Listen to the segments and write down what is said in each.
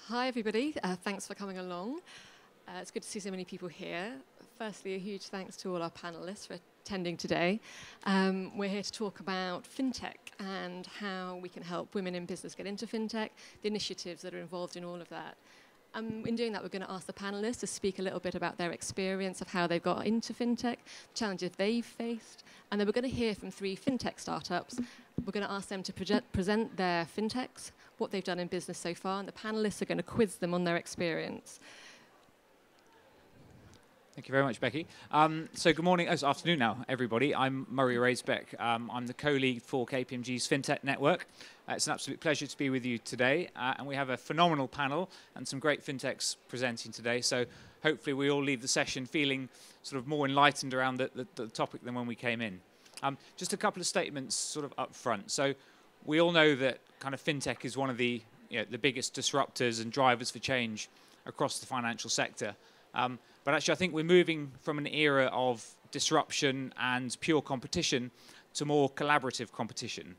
Hi, everybody. Thanks for coming along. It's good to see so many people here. Firstly, a huge thanks to all our panelists for attending today. We're here to talk about FinTech and how we can help women in business get into FinTech, the initiatives that are involved in all of that. In doing that, we're going to ask the panelists to speak a little bit about their experience of how they've got into FinTech, challenges they've faced, and then we're going to hear from 3 FinTech startups. We're going to ask them to present their FinTechs, what they've done in business so far, and the panelists are going to quiz them on their experience. Thank you very much, Becky. So good morning, it's afternoon now, everybody. I'm Murray Raisbeck. I'm the co-lead for KPMG's FinTech network. It's an absolute pleasure to be with you today. And we have a phenomenal panel and some great FinTechs presenting today. So hopefully we all leave the session feeling sort of more enlightened around the topic than when we came in. Just a couple of statements sort of up front. So we all know that kind of FinTech is one of the biggest disruptors and drivers for change across the financial sector. But actually, I think we're moving from an era of disruption and pure competition to more collaborative competition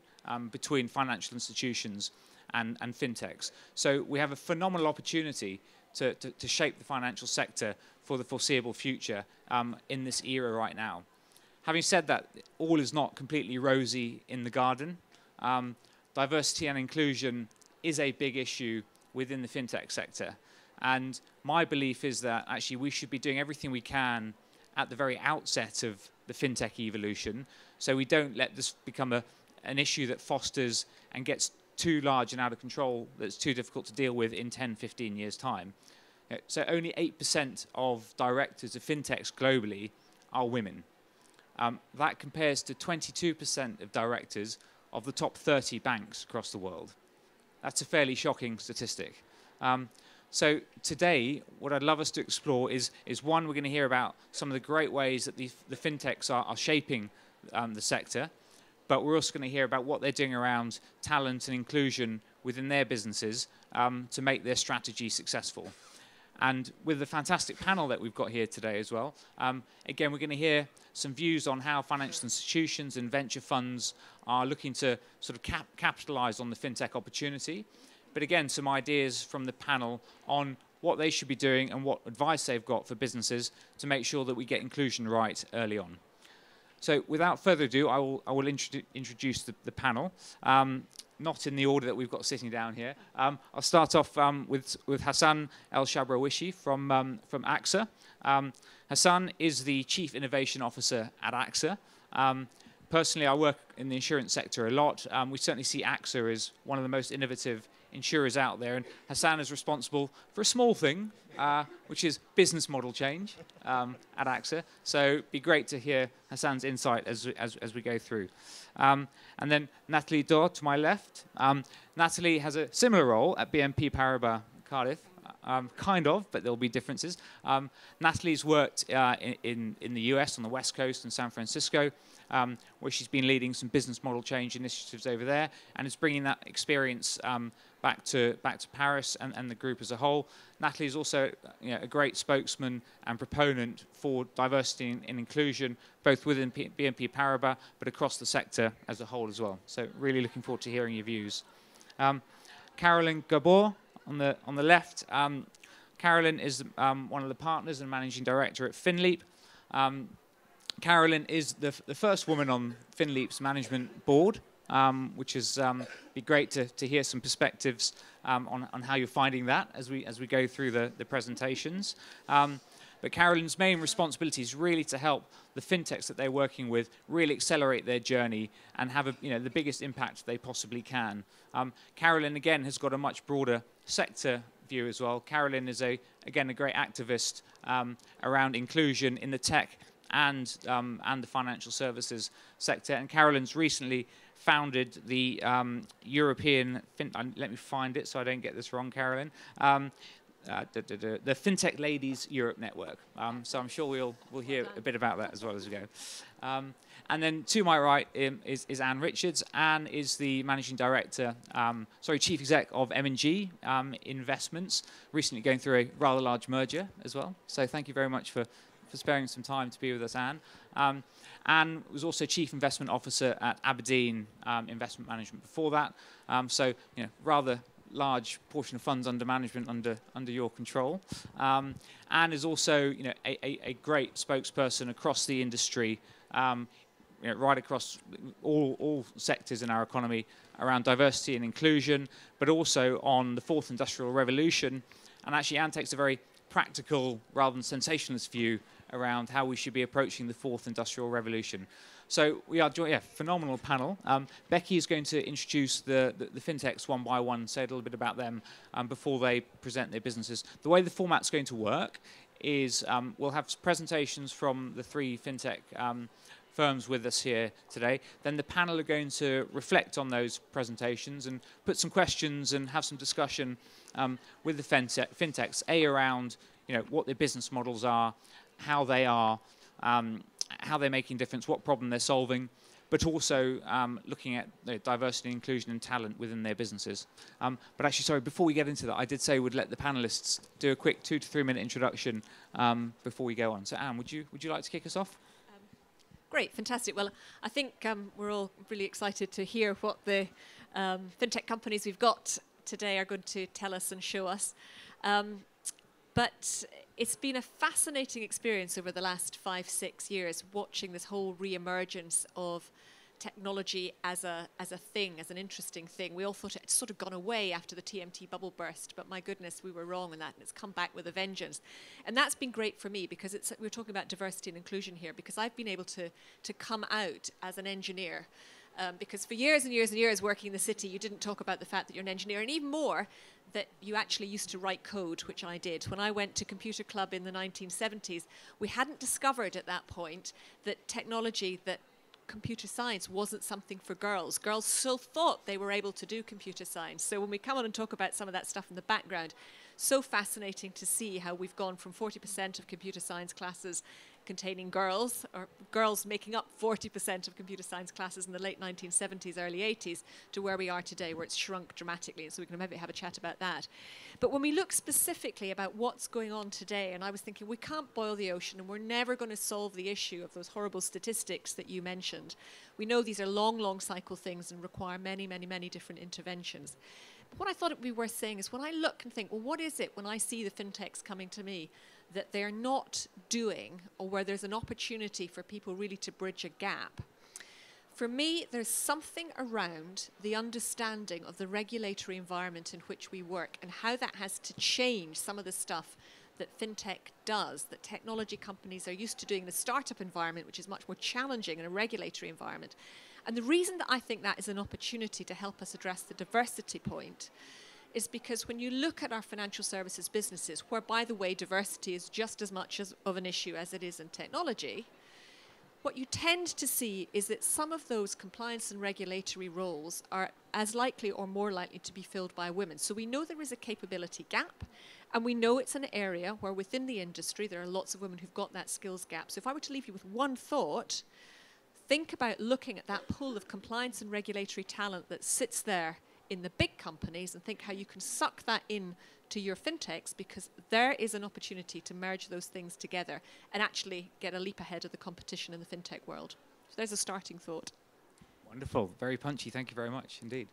between financial institutions and FinTechs. So we have a phenomenal opportunity to shape the financial sector for the foreseeable future in this era right now. Having said that, all is not completely rosy in the garden. Diversity and inclusion is a big issue within the FinTech sector. And my belief is that actually we should be doing everything we can at the very outset of the FinTech evolution, so we don't let this become an issue that fosters and gets too large and out of control that's too difficult to deal with in 10, 15 years' time. So only 8% of directors of FinTechs globally are women. That compares to 22% of directors of the top 30 banks across the world. That's a fairly shocking statistic. So today, what I'd love us to explore is one, we're going to hear about some of the great ways that the FinTechs are shaping the sector, but we're also going to hear about what they're doing around talent and inclusion within their businesses to make their strategy successful. And with the fantastic panel that we've got here today as well, again, we're going to hear some views on how financial institutions and venture funds are looking to sort of capitalize on the FinTech opportunity. But again, some ideas from the panel on what they should be doing and what advice they've got for businesses to make sure that we get inclusion right early on. So without further ado, I will introduce the panel, not in the order that we've got sitting down here. I'll start off with Hassan El-Shabrawishi from AXA. Hassan is the Chief Innovation Officer at AXA. Personally, I work in the insurance sector a lot. We certainly see AXA as one of the most innovative insurers out there, and Hassan is responsible for a small thing, which is business model change at AXA. So it'd be great to hear Hassan's insight as we go through. And then Natalie Dorr to my left. Natalie has a similar role at BNP Paribas Cardiff. Kind of, but there'll be differences. Natalie's worked in the US on the West Coast and San Francisco, where she's been leading some business model change initiatives over there, and is bringing that experience back to Paris and the group as a whole. Natalie is also a great spokesman and proponent for diversity and inclusion, both within BNP Paribas, but across the sector as a whole as well. So really looking forward to hearing your views. Carolyn Gabor on the left. Carolyn is one of the partners and managing director at FinLeap. Carolyn is the first woman on FinLeap's management board, which is be great to hear some perspectives on how you're finding that as we go through the presentations. But Carolyn's main responsibility is really to help the FinTechs that they're working with really accelerate their journey and have the biggest impact they possibly can. Carolyn, again, has got a much broader sector view as well. Carolyn is, again, a great activist around inclusion in the tech and the financial services sector. And Carolyn's recently founded the European, let me find it so I don't get this wrong, Carolyn, the FinTech Ladies Europe Network. So I'm sure we'll hear a bit about that as well as we go. And then to my right is Anne Richards. Anne is the managing director, chief exec of M&G Investments, recently going through a rather large merger as well. So thank you very much for sparing some time to be with us, Anne. Anne was also chief investment officer at Aberdeen Investment Management before that. So rather large portion of funds under management under your control, and is also a great spokesperson across the industry, right across all sectors in our economy around diversity and inclusion, but also on the fourth industrial revolution. And actually, Anne takes a very practical rather than sensationalist view around how we should be approaching the fourth industrial revolution. So we are joined, phenomenal panel. Becky is going to introduce the fintechs one by one, say a little bit about them before they present their businesses. The way the format's going to work is we'll have presentations from the three fintech firms with us here today. Then the panel are going to reflect on those presentations and put some questions and have some discussion with the fintechs, around what their business models are, how they are, how they're making a difference, what problem they're solving, but also looking at diversity, inclusion and talent within their businesses. But actually, sorry, before we get into that, I did say we'd let the panelists do a quick 2 to 3 minute introduction before we go on. So Anne, would you like to kick us off? Great, fantastic. Well, I think we're all really excited to hear what the fintech companies we've got today are going to tell us and show us. But it's been a fascinating experience over the last 5-6 years, watching this whole re-emergence of technology as a thing, as an interesting thing. We all thought it had sort of gone away after the TMT bubble burst, but my goodness, we were wrong on that, and it's come back with a vengeance. And that's been great for me, because we're talking about diversity and inclusion here, because I've been able to come out as an engineer. Because for years and years and years working in the city, you didn't talk about the fact that you're an engineer, and even more, that you actually used to write code, which I did. When I went to Computer Club in the 1970s, we hadn't discovered at that point that technology, that computer science wasn't something for girls. Girls still thought they were able to do computer science. So when we come on and talk about some of that stuff in the background, so fascinating to see how we've gone from 40% of computer science classes containing girls, or girls making up 40% of computer science classes in the late 1970s, early 80s, to where we are today, where it's shrunk dramatically. And so we can maybe have a chat about that. But when we look specifically about what's going on today, and I was thinking, we can't boil the ocean, and we're never going to solve the issue of those horrible statistics that you mentioned. We know these are long, long cycle things and require many, many, many different interventions. But what I thought it would be worth saying is, when I look and think, well, what is it when I see the fintechs coming to me that they're not doing, or where there's an opportunity for people really to bridge a gap? For me, there's something around the understanding of the regulatory environment in which we work, and how that has to change some of the stuff that fintech does, that technology companies are used to doing in a startup environment, which is much more challenging in a regulatory environment. And the reason that I think that is an opportunity to help us address the diversity point is because when you look at our financial services businesses, where, by the way, diversity is just as much of an issue as it is in technology, what you tend to see is that some of those compliance and regulatory roles are as likely or more likely to be filled by women. So we know there is a capability gap, and we know it's an area where within the industry there are lots of women who've got that skills gap. So if I were to leave you with one thought, think about looking at that pool of compliance and regulatory talent that sits there in the big companies, and think how you can suck that in to your fintechs, because there is an opportunity to merge those things together and actually get a leap ahead of the competition in the fintech world. So there's a starting thought. Wonderful, very punchy. Thank you very much indeed.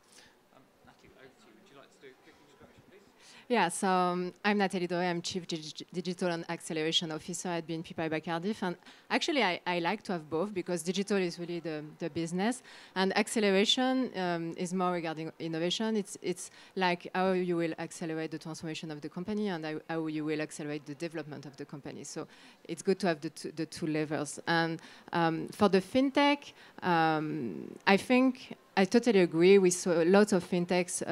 Natalie, over to you. Would you like to do a quick introduction, please? Yeah, so I'm Natalie Doré. I'm Chief Digital and Acceleration Officer at BNP Paribas Cardiff. And actually, I like to have both, because digital is really the business, and acceleration is more regarding innovation. It's like how you will accelerate the transformation of the company, and how you will accelerate the development of the company. So it's good to have the two levels. And for the fintech, I think I totally agree. We saw lots of fintechs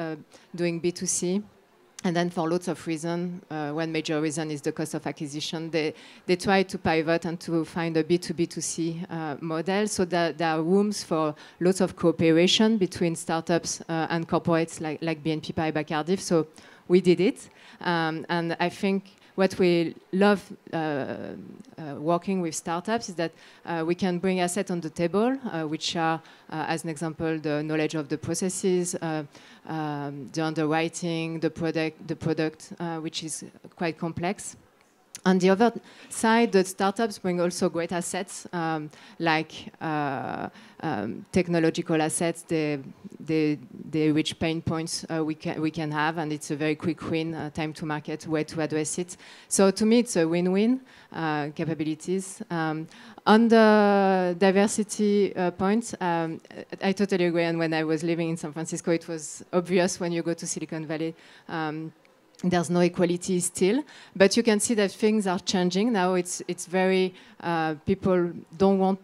doing B2C. And then for lots of reasons, one major reason is the cost of acquisition. They try to pivot and to find a B2B2C model, so that there are rooms for lots of cooperation between startups and corporates like BNP Paribas Cardiff. So we did it. And I think what we love working with startups is that we can bring assets on the table, which are, as an example, the knowledge of the processes, the underwriting, the product, which is quite complex. On the other side, the startups bring also great assets, like technological assets. They reach pain points we can have, and it's a very quick win, time to market, way to address it. So to me, it's a win-win capabilities. On the diversity point, I totally agree. And when I was living in San Francisco, it was obvious when you go to Silicon Valley. There's no equality still, but you can see that things are changing now. It's very people don't want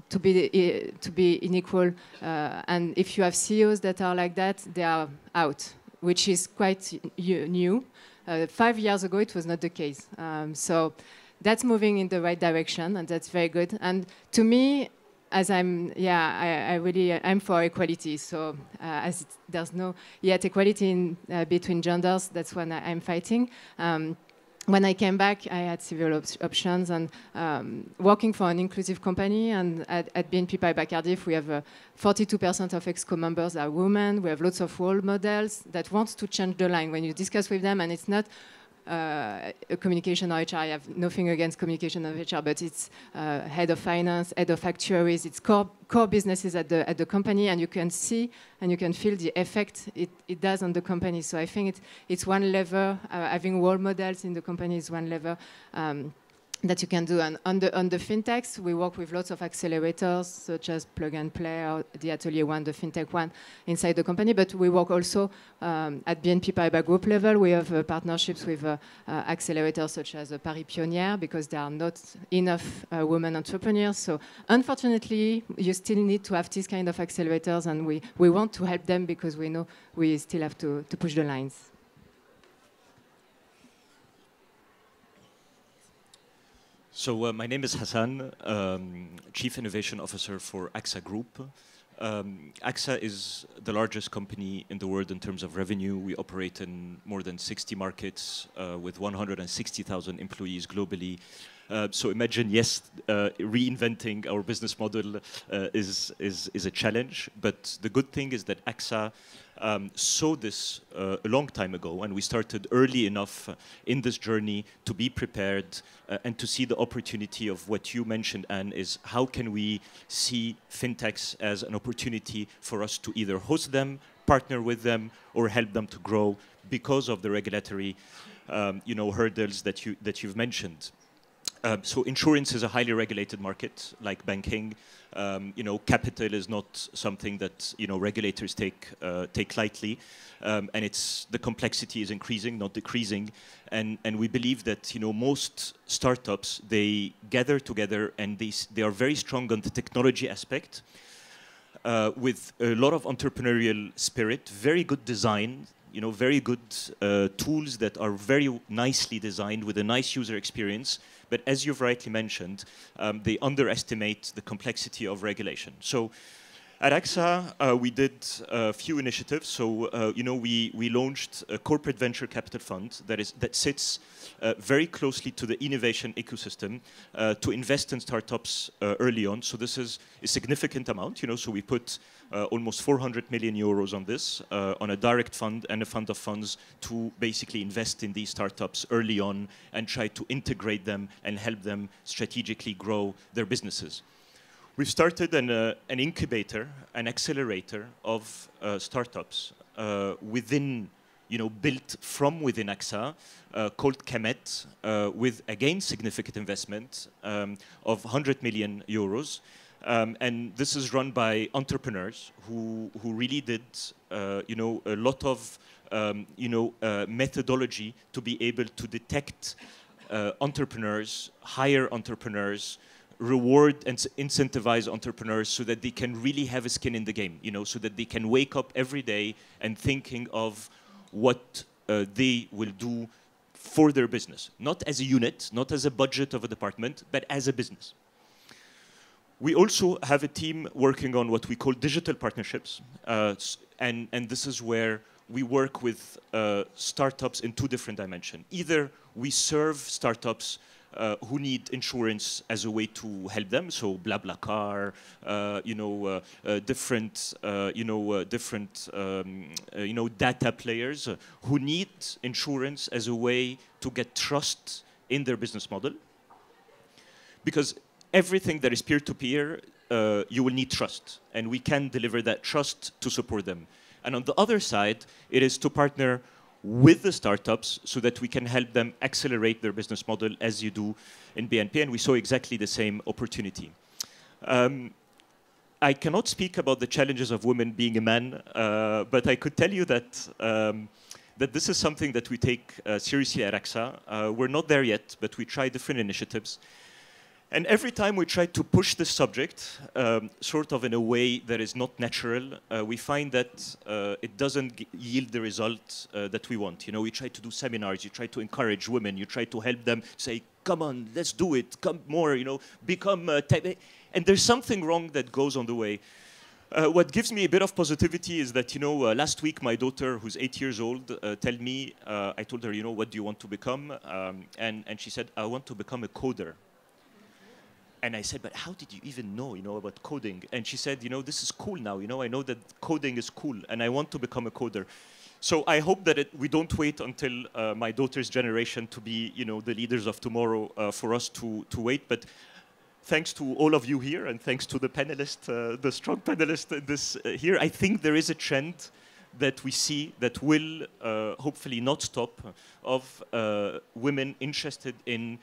to be unequal, and if you have CEOs that are like that, they are out, which is quite new. 5 years ago, it was not the case. So that's moving in the right direction, and that's very good. And to me, as I'm for equality. So as there's no yet equality in, between genders, that's when I'm fighting. When I came back, I had several options, and working for an inclusive company, and at BNP Paribas Cardiff, we have 42% of ExCo members are women. We have lots of role models that want to change the line when you discuss with them, and it's not a communication or HR. I have nothing against communication or HR, but it's head of finance, head of actuaries. It's core businesses at the company, and you can see and you can feel the effect it does on the company. So I think it's one lever. Having role models in the company is one lever that you can do. And on the fintechs, we work with lots of accelerators, such as Plug and Play or the Atelier One, the fintech one inside the company. But we work also at BNP Paribas Group level. We have partnerships with accelerators such as Paris Pionnier, because there are not enough women entrepreneurs. So unfortunately, you still need to have these kind of accelerators, and we want to help them because we know we still have to push the lines. So my name is Hassan, Chief Innovation Officer for AXA Group. AXA is the largest company in the world in terms of revenue. We operate in more than 60 markets with 160,000 employees globally. So imagine, yes, reinventing our business model is a challenge. But the good thing is that AXA saw this a long time ago, and we started early enough in this journey to be prepared and to see the opportunity of what you mentioned, Anne, is how can we see fintechs as an opportunity for us to either host them, partner with them, or help them to grow because of the regulatory hurdles that you've mentioned. So insurance is a highly regulated market, like banking. Capital is not something that regulators take lightly, and the complexity is increasing, not decreasing. And we believe that most startups, they gather together and they are very strong on the technology aspect, with a lot of entrepreneurial spirit, very good design. Very good tools that are very nicely designed with a nice user experience. But as you've rightly mentioned, they underestimate the complexity of regulation. So at AXA, we did a few initiatives. So, we launched a corporate venture capital fund that sits very closely to the innovation ecosystem to invest in startups early on. So this is a significant amount, so we put almost 400 million euros on this, on a direct fund and a fund of funds to basically invest in these startups early on and try to integrate them and help them strategically grow their businesses. We've started an incubator, an accelerator of startups built from within AXA, called Kemet, with, again, significant investment of 100 million euros. And this is run by entrepreneurs who really did, a lot of, methodology to be able to detect entrepreneurs, hire entrepreneurs, reward and incentivize entrepreneurs so that they can really have a skin in the game, so that they can wake up every day and thinking of what they will do for their business. Not as a unit, not as a budget of a department, but as a business. We also have a team working on what we call digital partnerships. And this is where we work with startups in two different dimensions. Either we serve startups who need insurance as a way to help them, so BlaBlaCar, different data players who need insurance as a way to get trust in their business model. Because everything that is peer-to-peer, you will need trust. And we can deliver that trust to support them. And on the other side, it is to partner with the startups so that we can help them accelerate their business model as you do in BNP. And we saw exactly the same opportunity. I cannot speak about the challenges of women being a man, but I could tell you that that this is something that we take seriously at AXA. We're not there yet, but we try different initiatives. And every time we try to push this subject, sort of in a way that is not natural, we find that it doesn't yield the result that we want. You know, we try to do seminars, you try to encourage women, you try to help them say, come on, let's do it, come more, you know, become... and there's something wrong that goes on the way. What gives me a bit of positivity is that, you know, last week my daughter, who's 8 years old, I told her, you know, what do you want to become? And she said, I want to become a coder. And I said, but how did you even know, you know, about coding? And she said, you know, this is cool now. You know, I know that coding is cool, and I want to become a coder. So I hope that we don't wait until my daughter's generation to be, you know, the leaders of tomorrow for us to wait. But thanks to all of you here, and thanks to the panelists, the strong panelists in this here, I think there is a trend that we see that will hopefully not stop of women interested in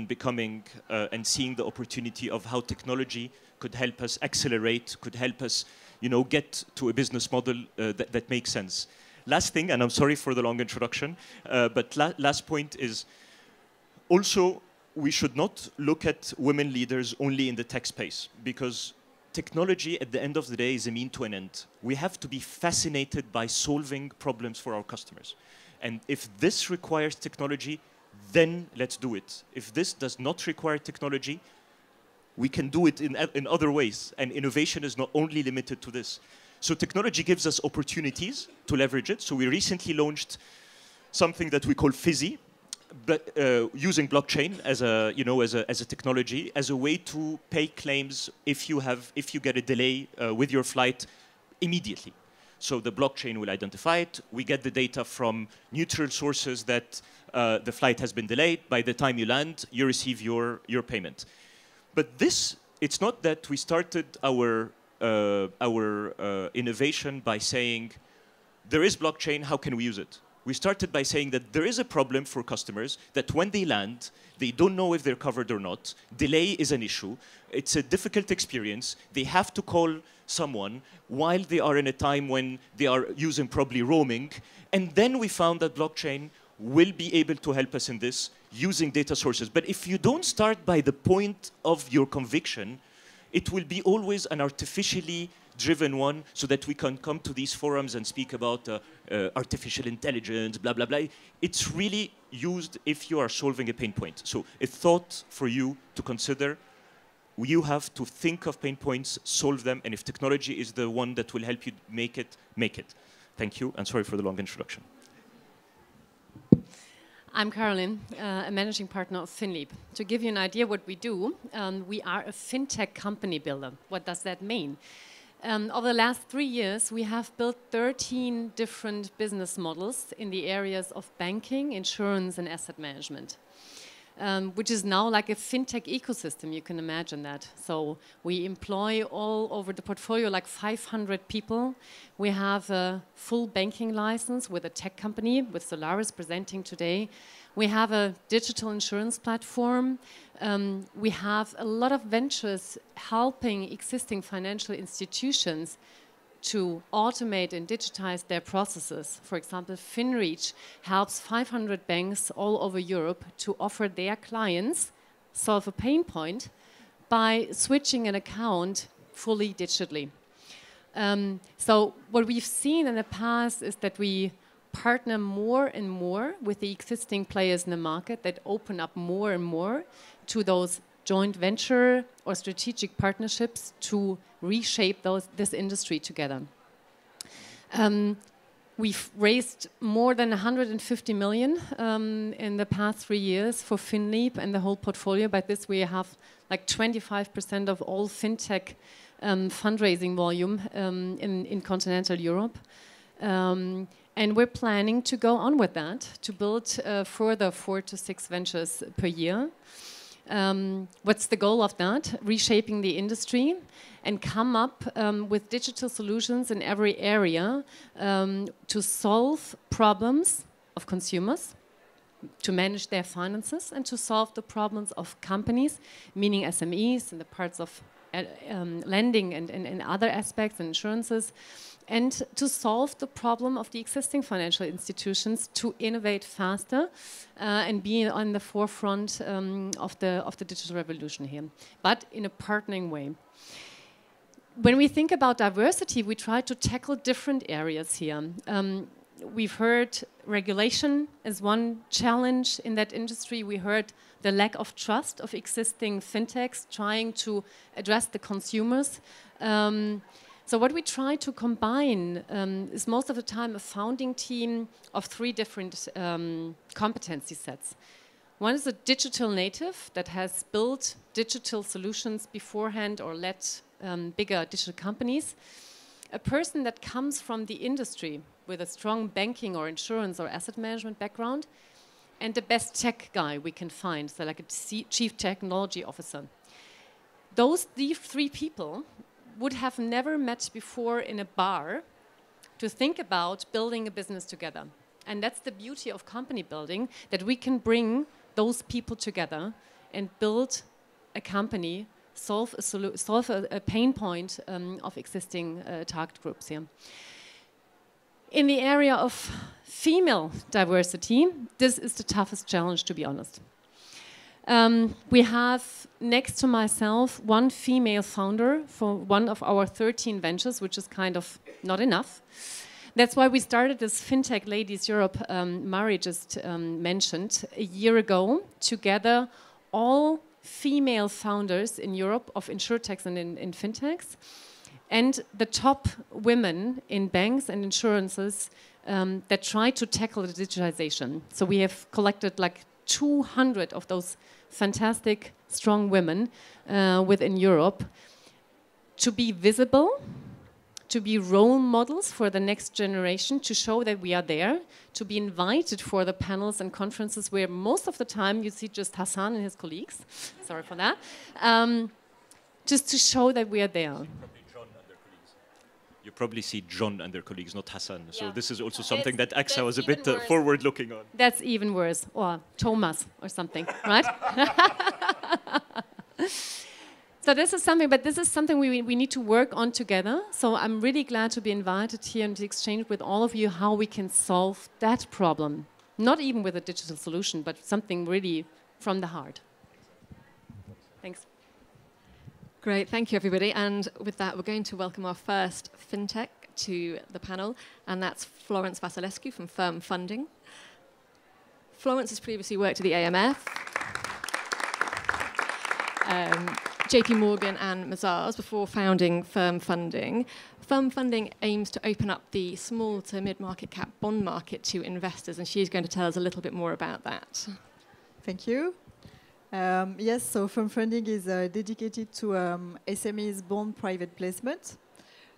becoming and seeing the opportunity of how technology could help us accelerate, could help us, you know, get to a business model that makes sense. Last thing, and I'm sorry for the long introduction, but last point is also we should not look at women leaders only in the tech space, because technology at the end of the day is a mean to an end. We have to be fascinated by solving problems for our customers. And if this requires technology, then let's do it. If this does not require technology, we can do it in other ways. And innovation is not only limited to this. So technology gives us opportunities to leverage it. So we recently launched something that we call Fizzy, but using blockchain as a, you know, as a technology, as a way to pay claims if you get a delay with your flight immediately. So the blockchain will identify it. We get the data from neutral sources that the flight has been delayed. By the time you land, you receive your payment. But this, it's not that we started our innovation by saying, there is blockchain, how can we use it? We started by saying that there is a problem for customers, that when they land, they don't know if they're covered or not. Delay is an issue. It's a difficult experience. They have to call someone while they are in a time when they are using probably roaming. And then we found that blockchain will be able to help us in this using data sources. But if you don't start by the point of your conviction, it will be always an artificially driven one, so that we can come to these forums and speak about artificial intelligence, blah, blah, blah. It's really used if you are solving a pain point. So a thought for you to consider, you have to think of pain points, solve them, and if technology is the one that will help you make it, make it. Thank you, and sorry for the long introduction. I'm Caroline, a managing partner of FinLeap. To give you an idea what we do, we are a fintech company builder. What does that mean? Over the last 3 years, we have built 13 different business models in the areas of banking, insurance, and asset management, which is now like a fintech ecosystem, you can imagine that. So we employ all over the portfolio like 500 people. We have a full banking license with a tech company, with Solaris presenting today. We have a digital insurance platform. We have a lot of ventures helping existing financial institutions to automate and digitize their processes. For example, FinReach helps 500 banks all over Europe to offer their clients solve a pain point by switching an account fully digitally. So what we've seen in the past is that we partner more and more with the existing players in the market that open up more and more to those joint venture or strategic partnerships to reshape this industry together. We've raised more than 150 million in the past 3 years for FinLeap and the whole portfolio. By this, we have like 25% of all fintech fundraising volume in continental Europe. And we're planning to go on with that, to build further 4 to 6 ventures per year. What's the goal of that? Reshaping the industry and come up with digital solutions in every area to solve problems of consumers, to manage their finances, and to solve the problems of companies, meaning SMEs in the parts of lending and other aspects and insurances, and to solve the problem of the existing financial institutions to innovate faster and be on the forefront of the digital revolution here, but in a partnering way. When we think about diversity, we try to tackle different areas here. We've heard regulation as one challenge in that industry. We heard the lack of trust of existing fintechs trying to address the consumers. So what we try to combine is most of the time a founding team of 3 different competency sets. One is a digital native that has built digital solutions beforehand or led bigger digital companies. A person that comes from the industry with a strong banking or insurance or asset management background, and the best tech guy we can find, so like a chief technology officer. These 3 people would have never met before in a bar to think about building a business together. And that's the beauty of company building, that we can bring those people together and build a company, solve a pain point of existing target groups here. In the area of female diversity, this is the toughest challenge, to be honest. We have, next to myself, 1 female founder for one of our 13 ventures, which is kind of not enough. That's why we started this FinTech Ladies Europe, Mari just mentioned, a year ago, to gather all female founders in Europe of insurtechs and in fintechs, and the top women in banks and insurances that try to tackle the digitalization. So we have collected like 200 of those fantastic, strong women within Europe to be visible, to be role models for the next generation, to show that we are there, to be invited for the panels and conferences where most of the time you see just Hassan and his colleagues. Sorry for that. Just to show that we are there. You probably see John and their colleagues, not Hassan. So Yeah. this is also something that AXA was a bit forward-looking on. That's even worse. Or Thomas or something, right? So this is something, but this is something we need to work on together. So I'm really glad to be invited here and to exchange with all of you how we can solve that problem. Not even with a digital solution, but something really from the heart. Thanks. Great, thank you everybody. And with that, we're going to welcome our first FinTech to the panel, and that's Florence Vasilescu from Firm Funding. Florence has previously worked at the AMF, JP Morgan and Mazars before founding Firm Funding. Firm Funding aims to open up the small to mid-market cap bond market to investors, and she's going to tell us a little bit more about that. Thank you. Yes, so Firm Funding is dedicated to SMEs bond private placement.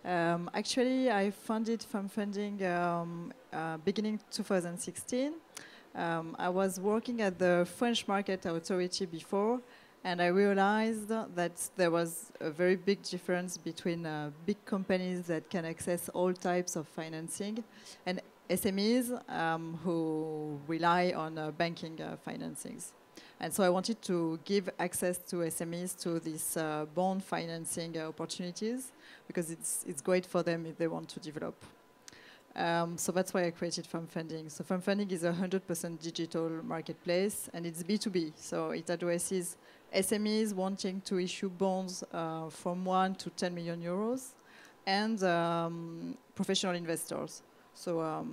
Actually, I funded Firm Funding beginning 2016. I was working at the French Market Authority before, and I realized that there was a very big difference between big companies that can access all types of financing and SMEs who rely on banking financings. And so I wanted to give access to SMEs to these bond financing opportunities, because it's great for them if they want to develop. So that's why I created Firm Funding. So Firm Funding is a 100% digital marketplace, and it's B2B. So it addresses SMEs wanting to issue bonds from 1 to 10 million euros, and professional investors. So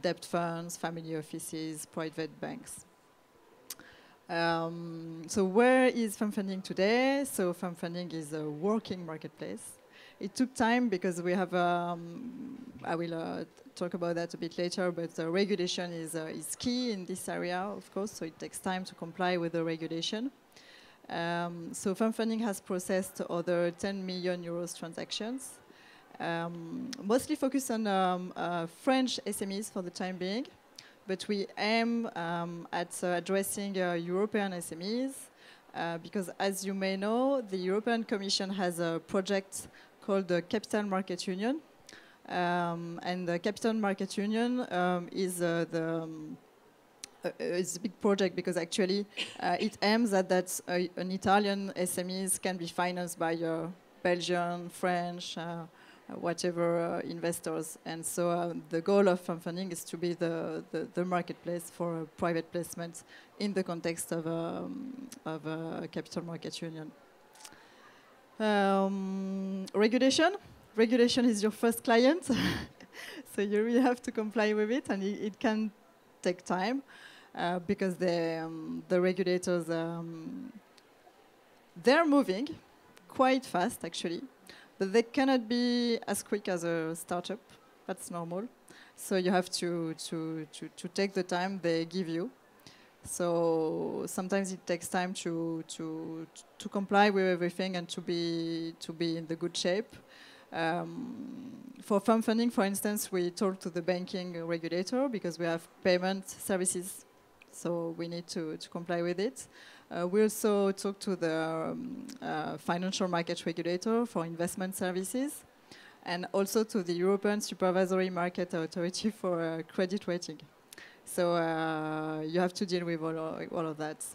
debt funds, family offices, private banks. So where is Firm Funding today? So Firm Funding is a working marketplace. It took time because we have, I will talk about that a bit later, but regulation is key in this area, of course, so it takes time to comply with the regulation. So Firm Funding has processed over 10 million euros transactions. mostly focus on French SMEs for the time being, but we aim at addressing European SMEs because, as you may know, the European Commission has a project called the Capital Market Union. And the Capital Market Union is it's a big project because actually it aims at that an Italian SMEs can be financed by Belgian, French, whatever investors. And so the goal of funding is to be the marketplace for private placements in the context of a Capital Market Union. Regulation. Regulation is your first client, so you really have to comply with it, and it can take time because the regulators, they're moving quite fast actually, but they cannot be as quick as a startup. That's normal. So you have to take the time they give you. So sometimes it takes time to comply with everything and to be in the good shape. For fund funding, for instance, we talk to the banking regulator because we have payment services, so we need to comply with it. We also talk to the financial market regulator for investment services, and also to the European Supervisory Market Authority for credit rating. So you have to deal with all of that.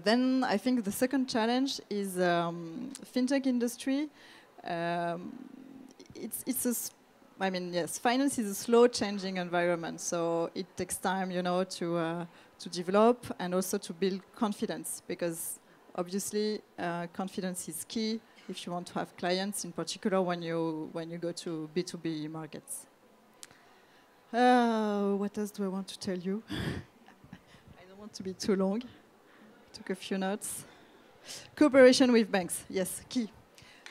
Then I think the second challenge is fintech industry. Finance is a slow changing environment, so it takes time, to develop and also to build confidence, because obviously confidence is key if you want to have clients, in particular when you go to B2B markets. What else do I want to tell you? I don't want to be too long. Took a few notes. Cooperation with banks, yes, key.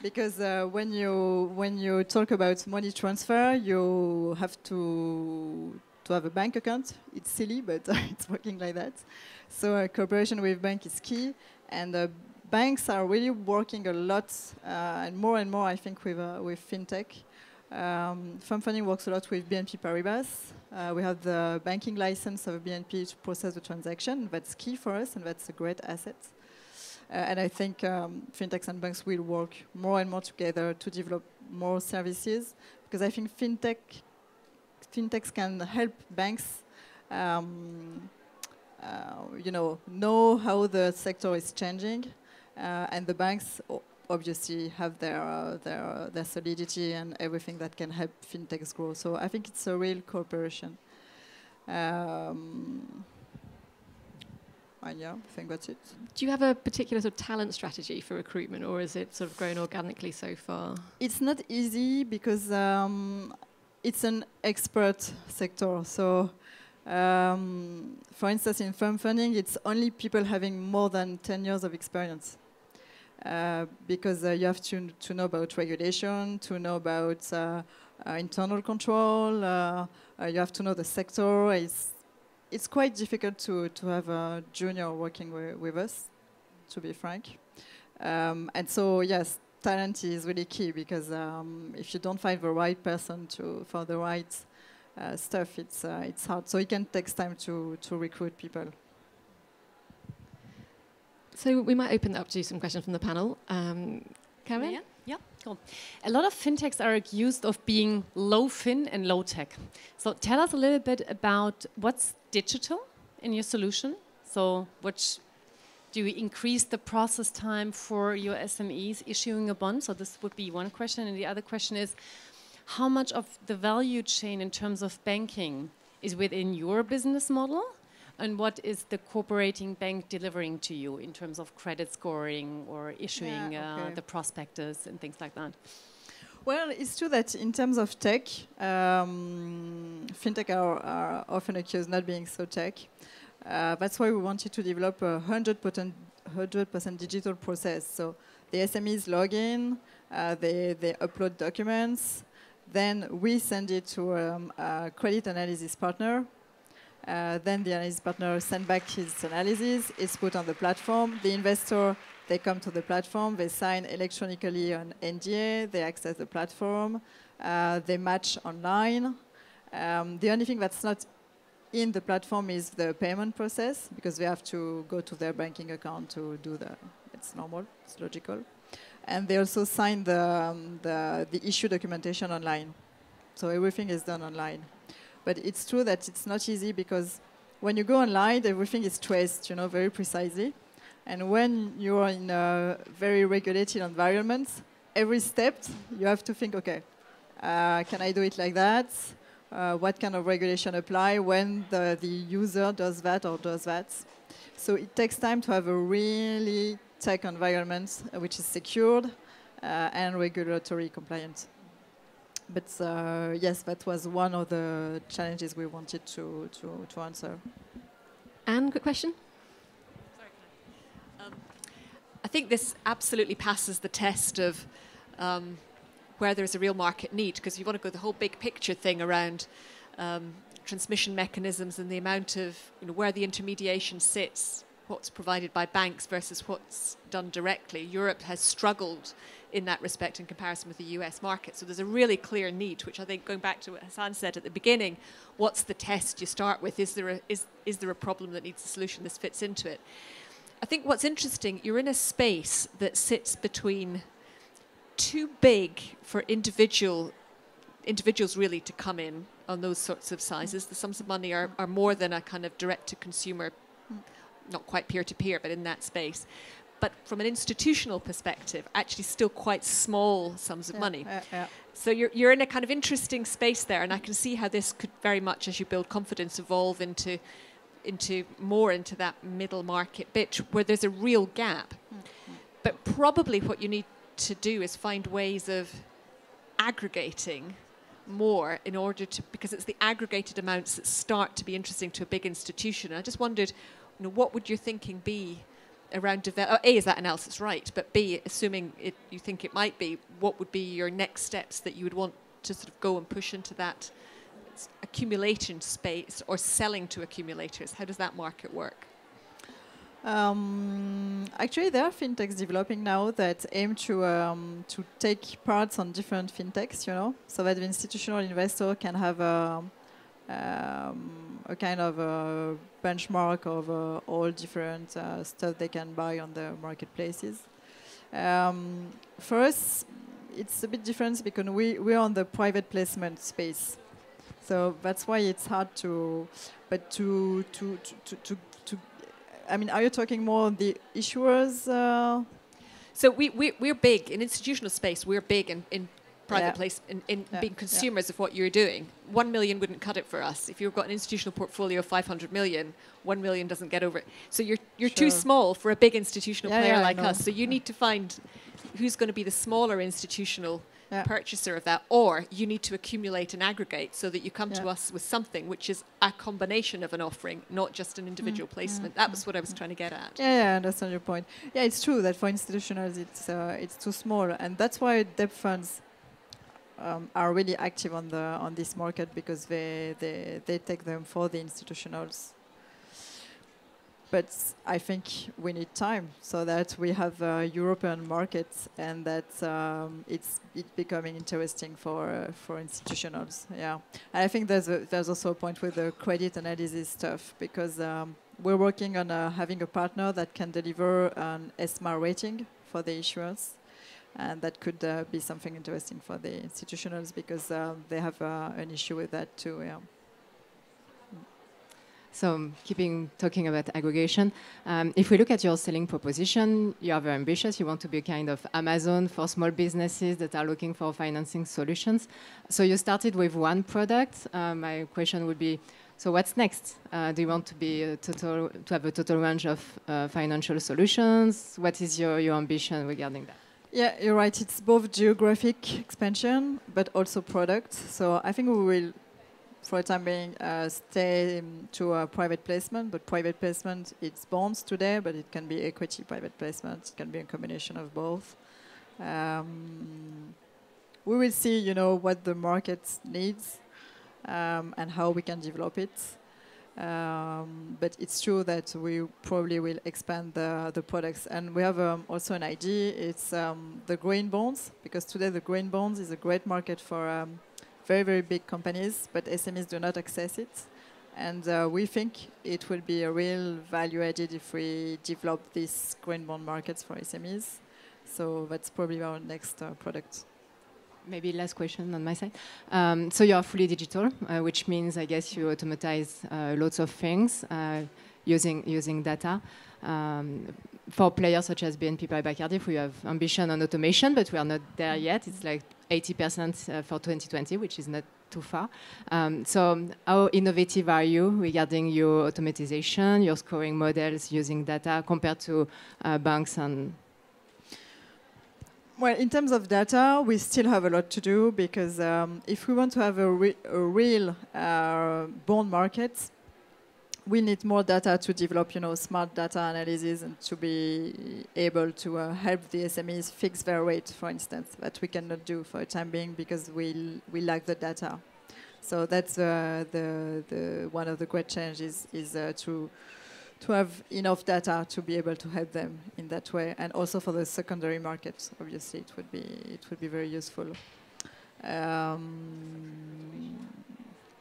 Because when you talk about money transfer, you have to have a bank account. It's silly, but it's working like that. So cooperation with bank is key, and banks are really working a lot, and more, I think, with fintech. Fund funding works a lot with BNP Paribas. We have the banking license of BNP to process the transaction. That's key for us, and that's a great asset. And I think fintechs and banks will work more and more together to develop more services, because I think fintechs can help banks, know how the sector is changing, and the banks obviously have their solidity and everything that can help fintechs grow. So I think it's a real cooperation. Yeah, I think that's it. Do you have a particular sort of talent strategy for recruitment, or is it sort of grown organically so far? It's not easy because it's an expert sector. So, for instance, in firm funding, it's only people having more than 10 years of experience. Because you have to know about regulation, to know about internal control, you have to know the sector. It's quite difficult to have a junior working with us, to be frank. And so, yes, talent is really key, because if you don't find the right person for the right stuff, it's hard. So it can take time to recruit people. So we might open up to some questions from the panel. Karen? Yeah, cool. A lot of fintechs are accused of being low fin and low tech. So tell us a little bit about what's digital in your solution. So do you increase the process time for your SMEs issuing a bond? So this would be one question. And the other question is, how much of the value chain in terms of banking is within your business model? And what is the cooperating bank delivering to you in terms of credit scoring or issuing the prospectus and things like that? Well, it's true that in terms of tech, fintech are often accused not being so tech. That's why we wanted to develop a 100% digital process. So the SMEs log in, they upload documents, then we send it to a credit analysis partner. Then the analysis partner sends back his analysis, it's put on the platform, the investor they come to the platform, they sign electronically an NDA, they access the platform, they match online. The only thing that's not in the platform is the payment process, because they have to go to their banking account to do it's normal, it's logical. And they also sign the issue documentation online. So everything is done online. But it's true that it's not easy, because when you go online, everything is traced, very precisely. And when you are in a very regulated environment, every step you have to think, okay, can I do it like that? What kind of regulation apply when the user does that or does that? So it takes time to have a really tech environment which is secured and regulatory compliant. But yes, that was one of the challenges we wanted to answer. Anne, quick question? I think this absolutely passes the test of where there's a real market need, because you want to go the whole big picture thing around transmission mechanisms and the amount of where the intermediation sits, what's provided by banks versus what's done directly. Europe has struggled in that respect in comparison with the US market. So there's a really clear need, which I think, going back to what Hassan said at the beginning, what's the test you start with? Is there a problem that needs a solution? This fits into it. I think what's interesting, you're in a space that sits between too big for individuals really to come in on those sorts of sizes. The sums of money are more than a kind of direct-to-consumer, not quite peer-to-peer, but in that space. But from an institutional perspective, actually still quite small sums of money. So you're in a kind of interesting space there, and I can see how this could very much, as you build confidence, evolve into that middle market bit where there's a real gap. But probably what you need to do is find ways of aggregating more in order to, because it's the aggregated amounts that start to be interesting to a big institution. And I just wondered, what would your thinking be around A, is that analysis right? But B, assuming you think it might be, what would be your next steps that you would want to sort of go and push into that accumulation space or selling to accumulators? How does that market work? Actually, there are fintechs developing now that aim to take parts on different fintechs, so that the institutional investor can have a kind of a benchmark of all different stuff they can buy on the marketplaces. For us, it's a bit different because we're on the private placement space. So that's why it's hard to, but to I mean, are you talking more on the issuers? So we're big in institutional space. We're big in private place, in being consumers of what you're doing. 1 million wouldn't cut it for us. If you've got an institutional portfolio of 500 million, 1 million doesn't get over it. So you're too small for a big institutional player like us. So you need to find who's going to be the smaller institutional purchaser of that, or you need to accumulate and aggregate so that you come to us with something which is a combination of an offering, not just an individual placement. That was what I was trying to get at. Yeah, I understand your point. Yeah, it's true that for institutionals it's too small, and that's why debt funds are really active on this market, because they take them for the institutionals. But I think we need time so that we have European markets and that it's becoming interesting for institutionals. Yeah, and I think there's also a point with the credit analysis stuff, because we're working on having a partner that can deliver an ESMA rating for the issuers, and that could be something interesting for the institutionals, because they have an issue with that too. Yeah. So talking about aggregation, if we look at your selling proposition, you are very ambitious. You want to be a kind of Amazon for small businesses that are looking for financing solutions. So you started with one product. My question would be, so what's next? Do you want to have a total range of financial solutions? What is your ambition regarding that? Yeah, you're right. It's both geographic expansion, but also product. So I think we will, for the time being, stay to a private placement. But private placement, it's bonds today, but it can be equity private placement. It can be a combination of both. We will see, what the market needs and how we can develop it. But it's true that we probably will expand the products. And we have also an idea. It's the green bonds, because today the green bonds is a great market for very, very big companies, but SMEs do not access it. And we think it will be a real value added if we develop these green bond markets for SMEs. So that's probably our next product. Maybe last question on my side. So you are fully digital, which means, I guess, you automatize lots of things using data. For players such as BNP Paribas Cardiff, we have ambition on automation, but we are not there yet. It's like 80% for 2020, which is not too far. So how innovative are you regarding your automatization, your scoring models using data compared to banks and... Well, in terms of data, we still have a lot to do, because if we want to have a real bond market, we need more data to develop, smart data analysis and to be able to help the SMEs fix their rate, for instance, that we cannot do for the time being because we lack the data. So that's one of the great challenges is to have enough data to be able to help them in that way, and also for the secondary market, obviously, it would be very useful.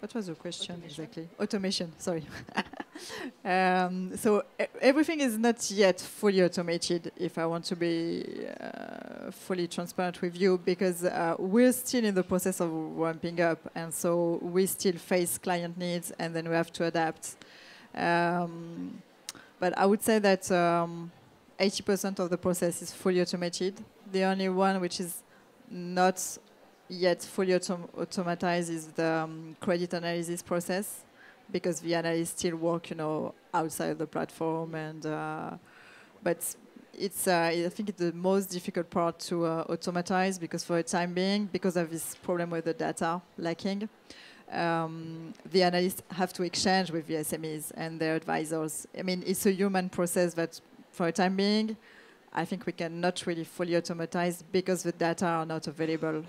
What was the question exactly? Automation, sorry. So everything is not yet fully automated, if I want to be fully transparent with you, because we're still in the process of ramping up, and so we still face client needs, and then we have to adapt. But I would say that 80% of the process is fully automated. The only one which is not yet fully automatized is the credit analysis process, because the analysts still work, outside the platform. And but it's I think it's the most difficult part to automatize, because for the time being, because of this problem with the data lacking, the analysts have to exchange with the SMEs and their advisors. I mean, it's a human process that, for the time being, I think we cannot really fully automatize because the data are not available.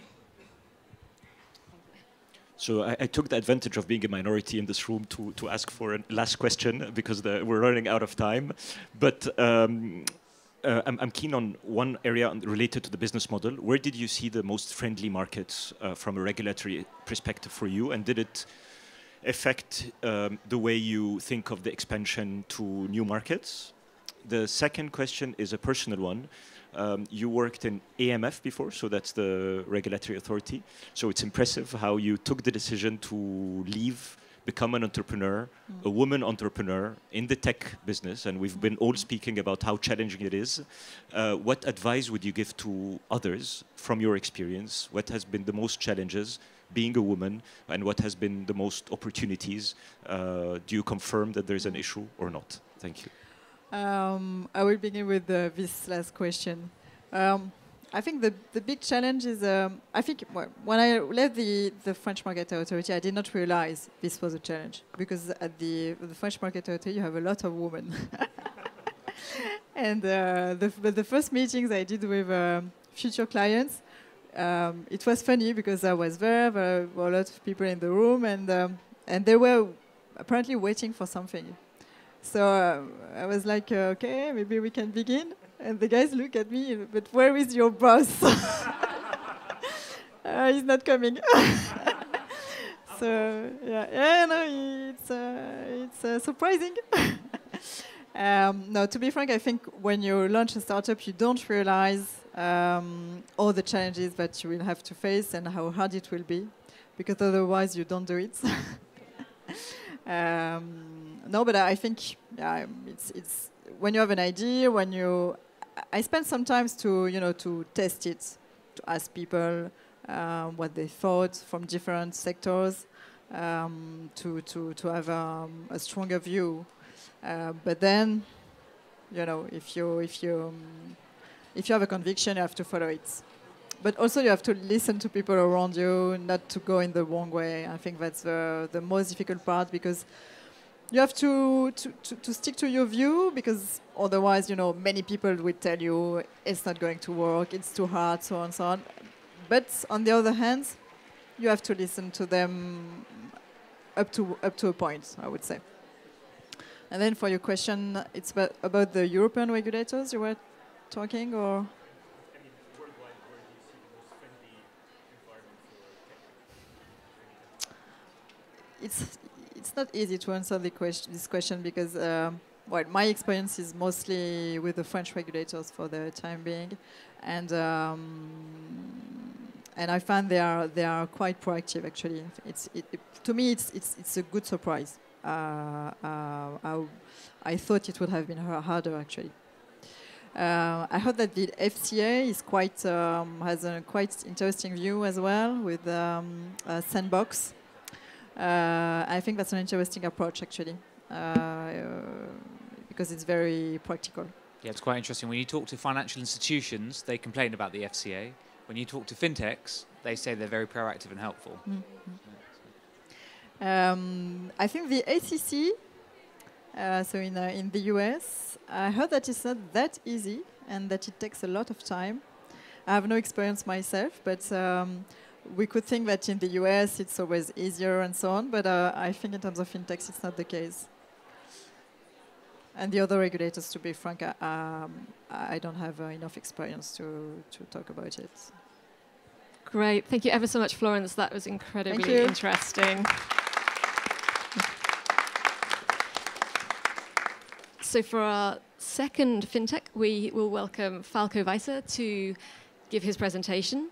So I took the advantage of being a minority in this room to ask for a last question, because we're running out of time. But I'm keen on one area related to the business model. Where did you see the most friendly markets from a regulatory perspective for you? And did it affect the way you think of the expansion to new markets? The second question is a personal one. You worked in AMF before, so that's the regulatory authority. So it's impressive how you took the decision to leave, become an entrepreneur, a woman entrepreneur in the tech business, and we've been all speaking about how challenging it is. What advice would you give to others from your experience? What has been the most challenges being a woman, and what has been the most opportunities? Do you confirm that there's an issue or not? Thank you. I will begin with this last question. I think the big challenge is, I think when I left the French Market Authority, I did not realize this was a challenge, because at the French Market Authority, you have a lot of women. And the first meetings I did with future clients, it was funny, because I was there were a lot of people in the room, and they were apparently waiting for something. So I was like, okay, maybe we can begin. And the guys look at me, but where is your boss? He's not coming. So no, it's surprising. No, to be frank, I think when you launch a startup, you don't realize all the challenges that you will have to face and how hard it will be, because otherwise you don't do it. No, but I think it's when you have an idea, I spent some time to test it, to ask people what they thought from different sectors, to have a stronger view. But then, if you have a conviction, you have to follow it. But also you have to listen to people around you, not to go in the wrong way. I think that's the most difficult part, because you have to stick to your view, because otherwise, many people will tell you it's not going to work, it's too hard, so on and so on. But on the other hand, you have to listen to them up to a point, I would say. And then for your question, it's about the European regulators you were talking, or? It's not easy to answer this question because well, my experience is mostly with the French regulators for the time being, and I find they are quite proactive. Actually, to me it's a good surprise. I thought it would have been harder actually. I heard that the FCA is has a quite interesting view as well with sandbox. I think that's an interesting approach, actually, because it's very practical. Yeah, it's quite interesting. When you talk to financial institutions, they complain about the FCA. When you talk to fintechs, they say they're very proactive and helpful. I think the ACC, so in the US, I heard that it's not that easy and that it takes a lot of time. I have no experience myself, but we could think that in the US it's always easier and so on, but I think in terms of fintechs it's not the case. And the other regulators, to be frank, I don't have enough experience to talk about it. Great. Thank you ever so much, Florence. That was incredibly interesting. So for our second fintech, we will welcome Falco Weiser to give his presentation.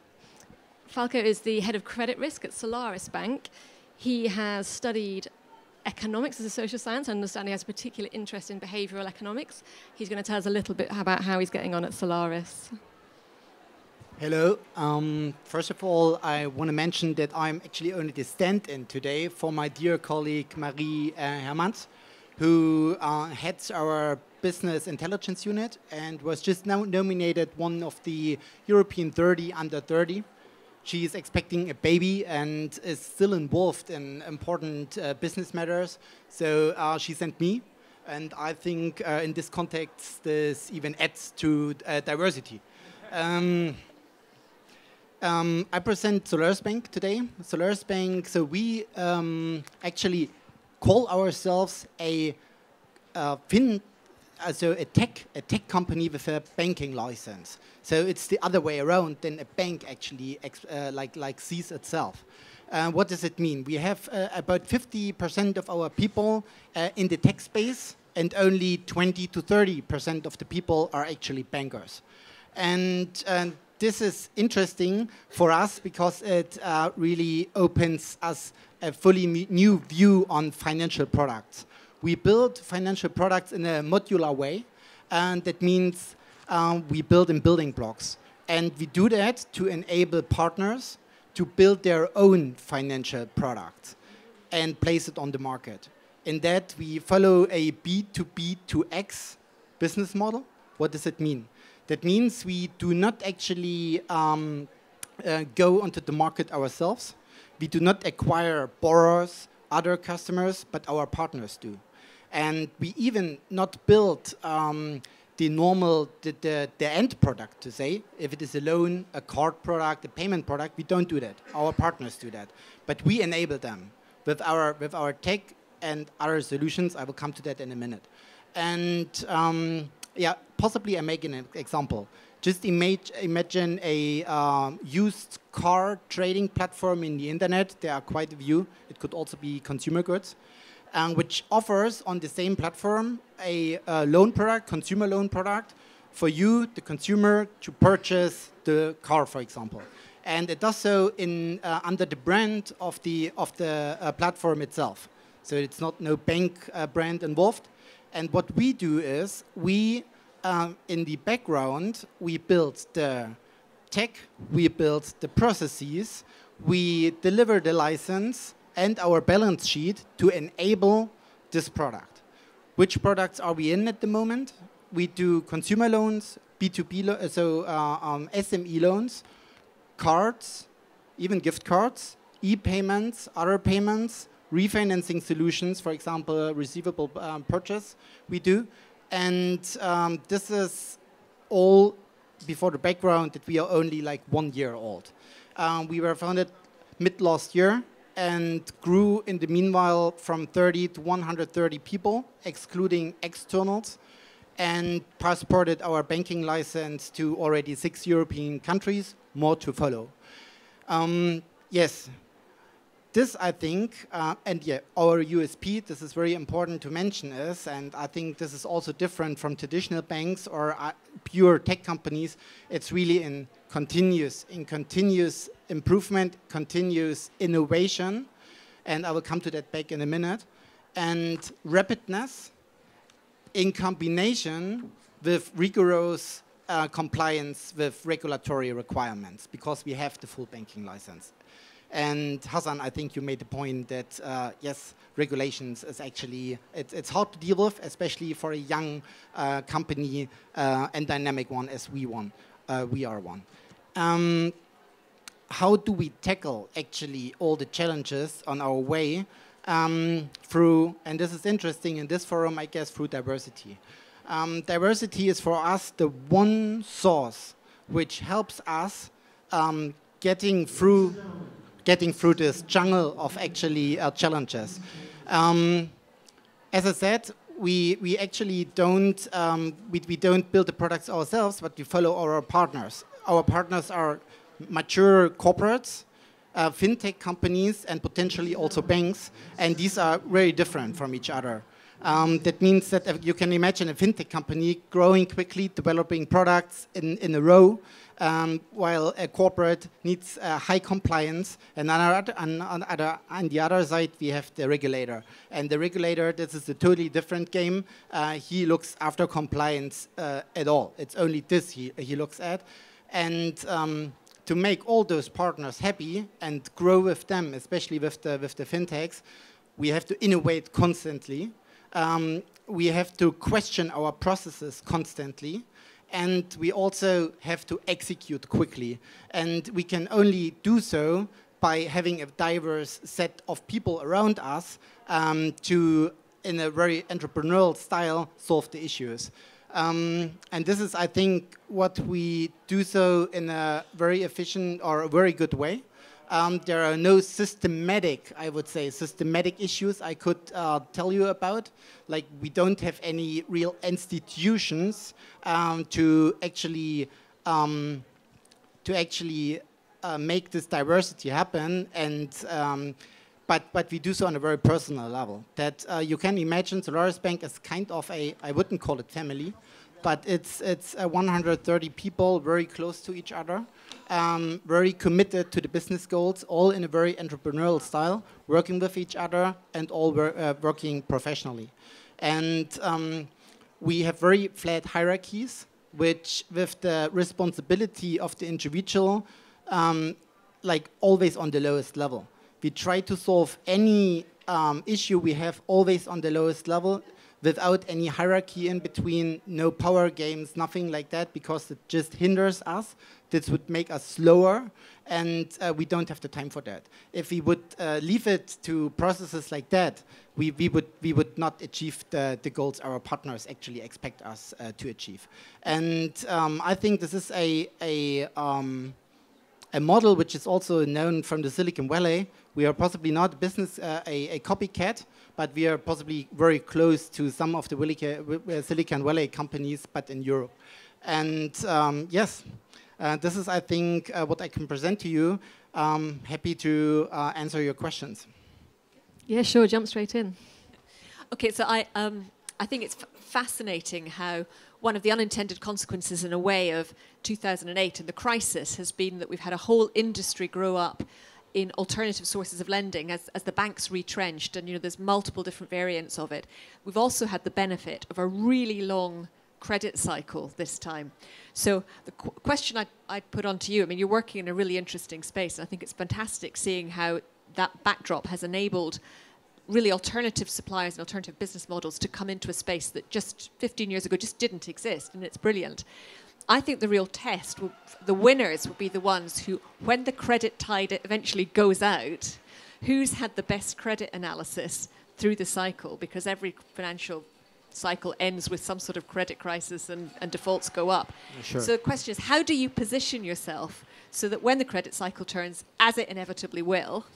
Falco is the head of credit risk at Solaris Bank. He has studied economics as a social science. I understand he has a particular interest in behavioral economics. He's going to tell us a little bit about how he's getting on at Solaris. Hello. First of all, I want to mention that I'm actually only the stand-in today for my dear colleague Marie Hermans, who heads our business intelligence unit and was just now nominated one of the European 30 under 30. She is expecting a baby and is still involved in important business matters. So she sent me, and I think in this context, this even adds to diversity. I present Solaris Bank today. Solaris Bank, so we actually call ourselves a tech company with a banking license. So it's the other way around than a bank actually like sees itself. What does it mean? We have about 50% of our people in the tech space, and only 20 to 30% of the people are actually bankers. And this is interesting for us because it really opens us a fully new view on financial products. We build financial products in a modular way, and that means we build in building blocks. And we do that to enable partners to build their own financial products and place it on the market. In that, we follow a B2B2X business model. What does it mean? That means we do not actually go onto the market ourselves. We do not acquire borrowers, other customers, but our partners do. And we even not build the end product, to say. If it is a loan, a card product, a payment product, we don't do that. Our partners do that. But we enable them with our tech and other solutions. I will come to that in a minute. And yeah, possibly I make an example. Just imagine a used car trading platform in the internet. There are quite a few. It could also be consumer goods, which offers on the same platform a loan product, consumer loan product, for you, the consumer, to purchase the car, for example. And it does so in under the brand of the platform itself. So it's not no bank brand involved. And what we do is we, in the background, we build the tech, we build the processes, we deliver the license and our balance sheet to enable this product. Which products are we in at the moment? We do consumer loans, B2B, SME loans, cards, even gift cards, e-payments, other payments, refinancing solutions, for example, receivable purchase, we do. And this is all before the background that we are only like 1 year old. We were founded mid last year, and grew in the meanwhile from 30 to 130 people, excluding externals, and passported our banking license to already 6 European countries, more to follow. Yes, this I think, and yeah, our USP, this is very important to mention is, and I think this is also different from traditional banks or pure tech companies, it's really in continuous improvement, continuous innovation, and I will come to that back in a minute, and rapidness in combination with rigorous compliance with regulatory requirements, because we have the full banking license. And Hassan, I think you made the point that, yes, regulations is actually, it's hard to deal with, especially for a young company and dynamic one as we are one. How do we tackle actually all the challenges on our way through, and this is interesting in this forum, I guess, through diversity. Diversity is for us the one source which helps us getting through this jungle of actually challenges. As I said, we actually don't we don't build the products ourselves, but we follow our partners. Our partners are mature corporates, fintech companies, and potentially also banks, and these are very different from each other. That means that you can imagine a fintech company growing quickly, developing products in a row, while a corporate needs high compliance. And on the other side, we have the regulator. And the regulator, this is a totally different game. He looks after compliance at all. It's only this he looks at. And to make all those partners happy and grow with them, especially with the fintechs, we have to innovate constantly. We have to question our processes constantly, and we also have to execute quickly. And we can only do so by having a diverse set of people around us to, in a very entrepreneurial style, solve the issues. And this is, I think, what we do so in a very efficient or a very good way. There are no systematic, I would say, systematic issues I could tell you about. Like, we don't have any real institutions to actually make this diversity happen. And but we do so on a very personal level. That you can imagine Solaris Bank as kind of a, I wouldn't call it family, but it's 130 people very close to each other. Very committed to the business goals, all in a very entrepreneurial style, working with each other and all working professionally. And we have very flat hierarchies, which with the responsibility of the individual, like always on the lowest level. We try to solve any issue we have always on the lowest level, without any hierarchy in between, no power games, nothing like that, because it just hinders us. This would make us slower, and we don't have the time for that. If we would leave it to processes like that, we would not achieve the goals our partners actually expect us to achieve. And I think this is a model which is also known from the Silicon Valley. We are possibly not a business, a copycat, but we are possibly very close to some of the Silicon Valley companies, but in Europe. And yes, this is, I think, what I can present to you. Happy to answer your questions. Yeah, sure, jump straight in. Okay, so I think it's fascinating how one of the unintended consequences, in a way, of 2008 and the crisis has been that we've had a whole industry grow up in alternative sources of lending as the banks retrenched, and there's multiple different variants of it. We've also had the benefit of a really long credit cycle this time. So the question I'd put on to you, I mean, you're working in a really interesting space, and I think it's fantastic seeing how that backdrop has enabled really alternative suppliers and alternative business models to come into a space that just 15 years ago just didn't exist, and it's brilliant. I think the real test, the winners will be the ones who, when the credit tide eventually goes out, who's had the best credit analysis through the cycle, because every financial cycle ends with some sort of credit crisis and defaults go up. Sure. So the question is, how do you position yourself so that when the credit cycle turns, as it inevitably will,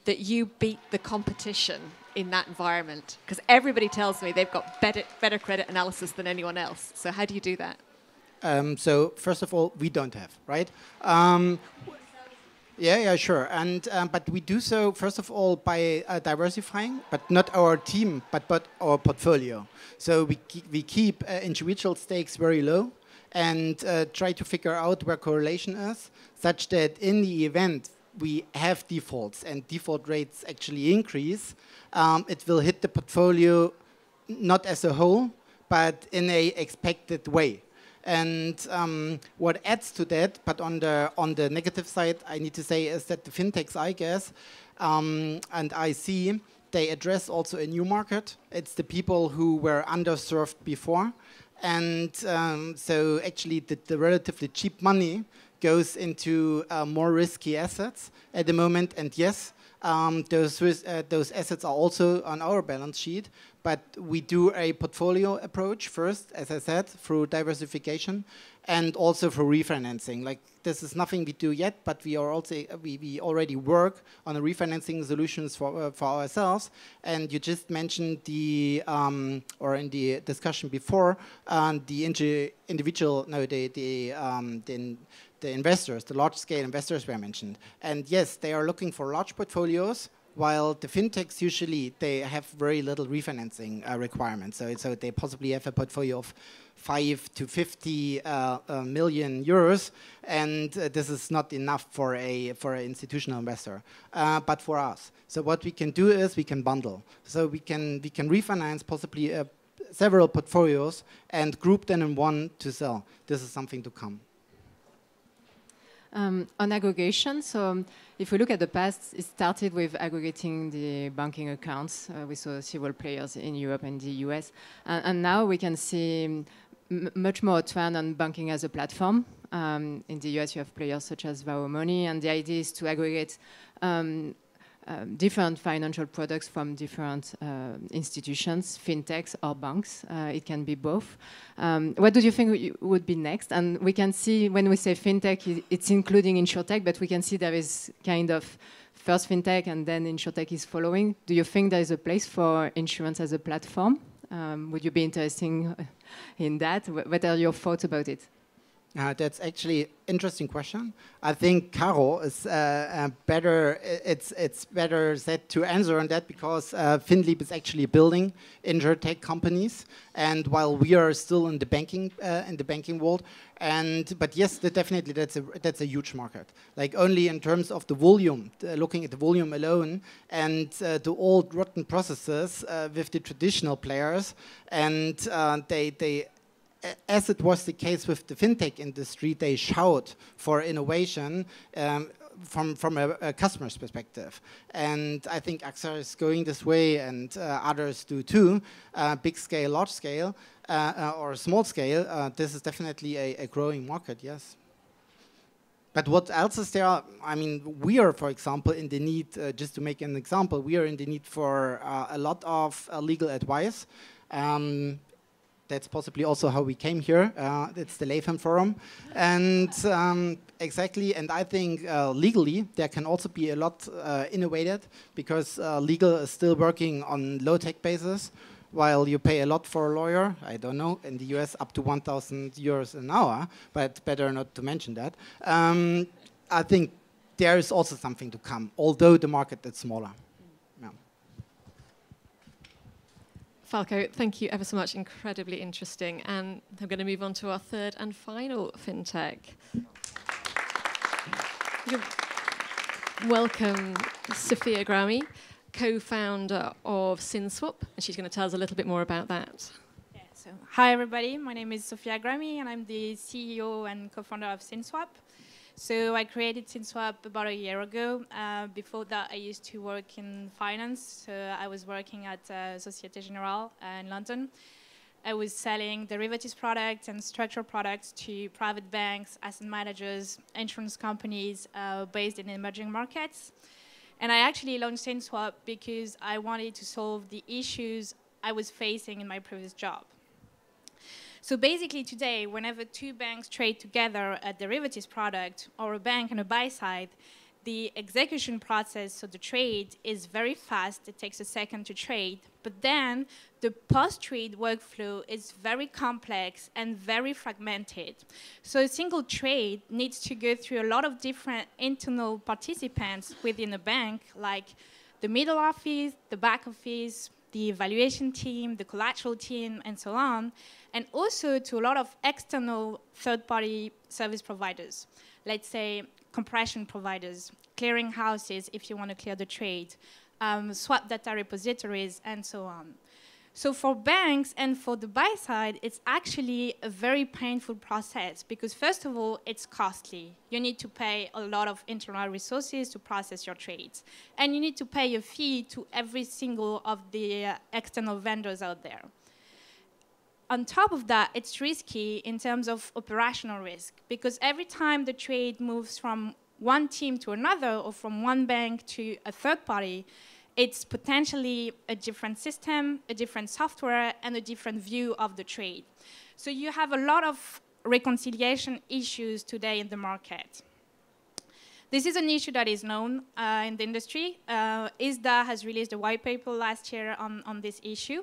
that you beat the competition in that environment? Because everybody tells me they've got better credit analysis than anyone else. So how do you do that? So first of all, we don't have, right? Yeah, sure. And but we do so first of all by diversifying, but not our team, but our portfolio. So we keep individual stakes very low, and try to figure out where correlation is, such that in the event we have defaults and default rates actually increase, it will hit the portfolio not as a whole, but in a expected way. And what adds to that, but on the negative side, I need to say is that the fintechs, I guess, and I see, they address also a new market. It's the people who were underserved before. And so actually the relatively cheap money goes into more risky assets at the moment. And yes, those assets are also on our balance sheet. But we do a portfolio approach first, as I said, through diversification and also for refinancing. Like, this is nothing we do yet, but we are also we already work on the refinancing solutions for ourselves. And you just mentioned the or in the discussion before, the investors, the large-scale investors were mentioned. And yes, they are looking for large portfolios, while the fintechs usually, they have very little refinancing requirements. So they possibly have a portfolio of 5 to 50 million euros, and this is not enough for an institutional investor, but for us. So what we can do is we can bundle. So we can refinance possibly several portfolios and group them in one to sell. This is something to come. On aggregation, so if we look at the past, it started with aggregating the banking accounts. We saw several players in Europe and the US. And now we can see much more a trend on banking as a platform. In the US, you have players such as Varo Money, and the idea is to aggregate different financial products from different institutions, fintechs or banks. It can be both. What do you think would be next? And we can see when we say fintech, it's including insurtech, but we can see there is kind of first fintech and then insurtech is following. Do you think there is a place for insurance as a platform? Would you be interested in that? What are your thoughts about it? That's actually an interesting question. I think Caro is better. It's better set to answer on that because FinLeap is actually building insurtech companies, and while we are still in the banking world, but yes, definitely that's a huge market. Like only in terms of the volume, looking at the volume alone, and the old rotten processes with the traditional players, and they. As it was the case with the fintech industry, they shout for innovation from a customer's perspective. And I think AXA is going this way, and others do too. Big scale, large scale, or small scale, this is definitely a growing market, yes. But what else is there? I mean, we are, for example, in the need, just to make an example, we are in the need for a lot of legal advice. That's possibly also how we came here. It's the Latham Forum. And exactly, and I think legally there can also be a lot innovated because legal is still working on low-tech basis, while you pay a lot for a lawyer, I don't know, in the US up to 1,000 euros an hour, but better not to mention that. I think there is also something to come, although the market is smaller. Falco, thank you ever so much. Incredibly interesting. And I'm going to move on to our third and final fintech. Welcome, Sophia Grami, co-founder of Sinswap, and she's going to tell us a little bit more about that. Yeah, so hi, everybody. My name is Sophia Grami, and I'm the CEO and co-founder of Sinswap. So I created Sinswap about a year ago. Before that, I used to work in finance. So I was working at Societe Generale in London. I was selling derivatives products and structured products to private banks, asset managers, insurance companies based in emerging markets. And I actually launched Sinswap because I wanted to solve the issues I was facing in my previous job. So basically today, whenever two banks trade together a derivatives product or a bank and a buy side, the execution process, so the trade, is very fast. It takes a second to trade. But then the post-trade workflow is very complex and very fragmented. So a single trade needs to go through a lot of different internal participants within a bank, like the middle office, the back office, the evaluation team, the collateral team, and so on, and also to a lot of external third-party service providers. Let's say compression providers, clearing houses if you want to clear the trade, swap data repositories, and so on. So for banks and for the buy side, it's actually a very painful process because first of all, it's costly. You need to pay a lot of internal resources to process your trades. And you need to pay a fee to every single of the external vendors out there. On top of that, it's risky in terms of operational risk because every time the trade moves from one team to another or from one bank to a third party, it's potentially a different system, a different software, and a different view of the trade. So you have a lot of reconciliation issues today in the market. This is an issue that is known in the industry. ISDA has released a white paper last year on this issue.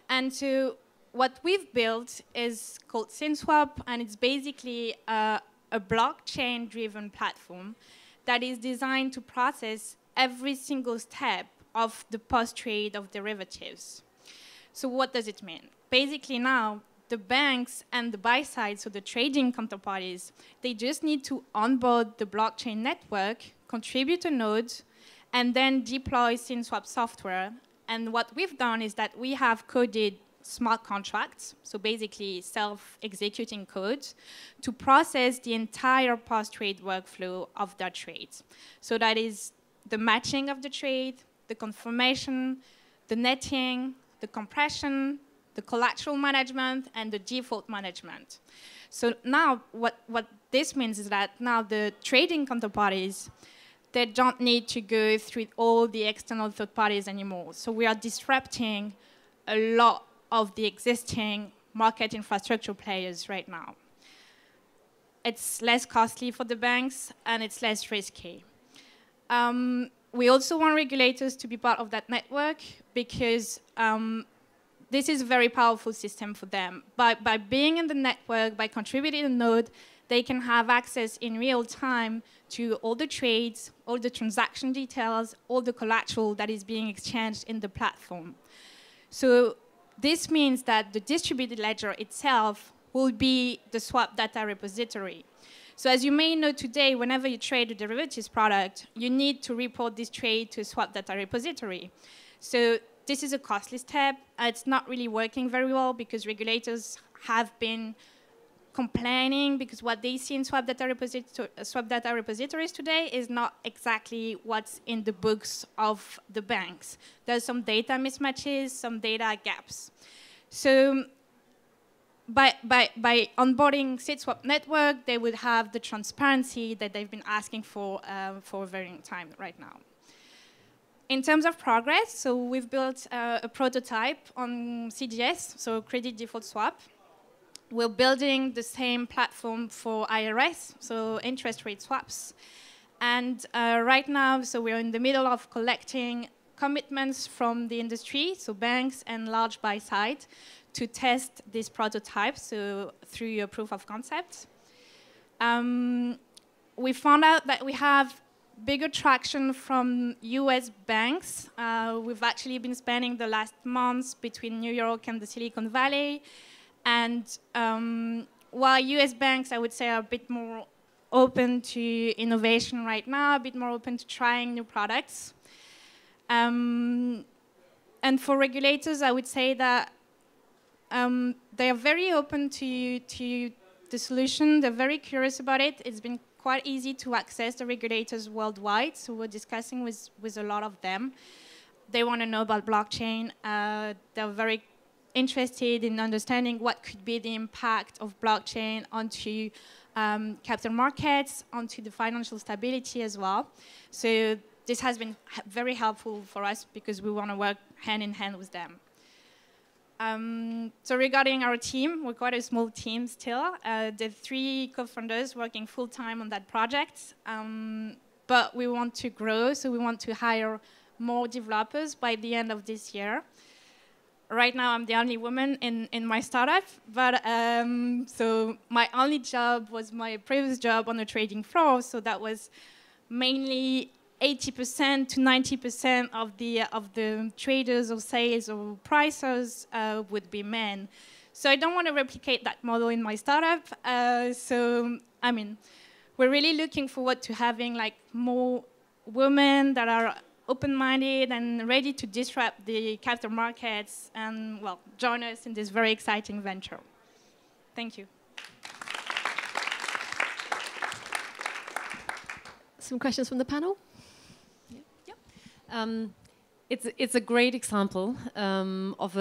And so what we've built is called Sinswap, and it's basically a blockchain-driven platform that is designed to process every single step of the post-trade of derivatives. So what does it mean? Basically now, the banks and the buy side, so the trading counterparties, they just need to onboard the blockchain network, contribute a node, and then deploy Sinswap software. And what we've done is that we have coded smart contracts, so basically self-executing code, to process the entire post-trade workflow of their trades. So that is the matching of the trade, the confirmation, the netting, the compression, the collateral management, and the default management. So now what this means is that now the trading counterparties, they don't need to go through all the external third parties anymore. So we are disrupting a lot of the existing market infrastructure players right now. It's less costly for the banks, and it's less risky. We also want regulators to be part of that network because this is a very powerful system for them. By being in the network, by contributing a node, they can have access in real time to all the trades, all the transaction details, all the collateral that is being exchanged in the platform. So this means that the distributed ledger itself will be the swap data repository. So as you may know today, whenever you trade a derivatives product, you need to report this trade to a swap data repository. So this is a costly step. It's not really working very well because regulators have been complaining because what they see in swap data repositories today is not exactly what's in the books of the banks. There's some data mismatches, some data gaps. So by onboarding Sinswap network, they would have the transparency that they've been asking for a very long time right now. In terms of progress, so we've built a prototype on CDS, so credit default swap. We're building the same platform for IRS, so interest rate swaps. And right now, so we're in the middle of collecting commitments from the industry, so banks and large buy side, to test this prototype, so through a proof of concept. We found out that we have bigger traction from US banks. We've actually been spending the last months between New York and the Silicon Valley. And while US banks, I would say, are a bit more open to innovation right now, a bit more open to trying new products. And for regulators, I would say that they are very open to the solution. They're very curious about it. It's been quite easy to access the regulators worldwide, so we're discussing with a lot of them. They want to know about blockchain. They're very interested in understanding what could be the impact of blockchain onto capital markets, onto the financial stability as well. So this has been very helpful for us because we want to work hand in hand with them. So regarding our team, we're quite a small team still. The 3 co-founders working full-time on that project. but we want to grow, so we want to hire more developers by the end of this year. Right now, I'm the only woman in my startup, but so my only job was my previous job on the trading floor, so that was mainly 80% to 90% of the traders or sales or pricers would be men. So I don't want to replicate that model in my startup. So I mean, we're really looking forward to having like more women that are open-minded and ready to disrupt the capital markets and, well, join us in this very exciting venture. Thank you. Some questions from the panel? It's a great example of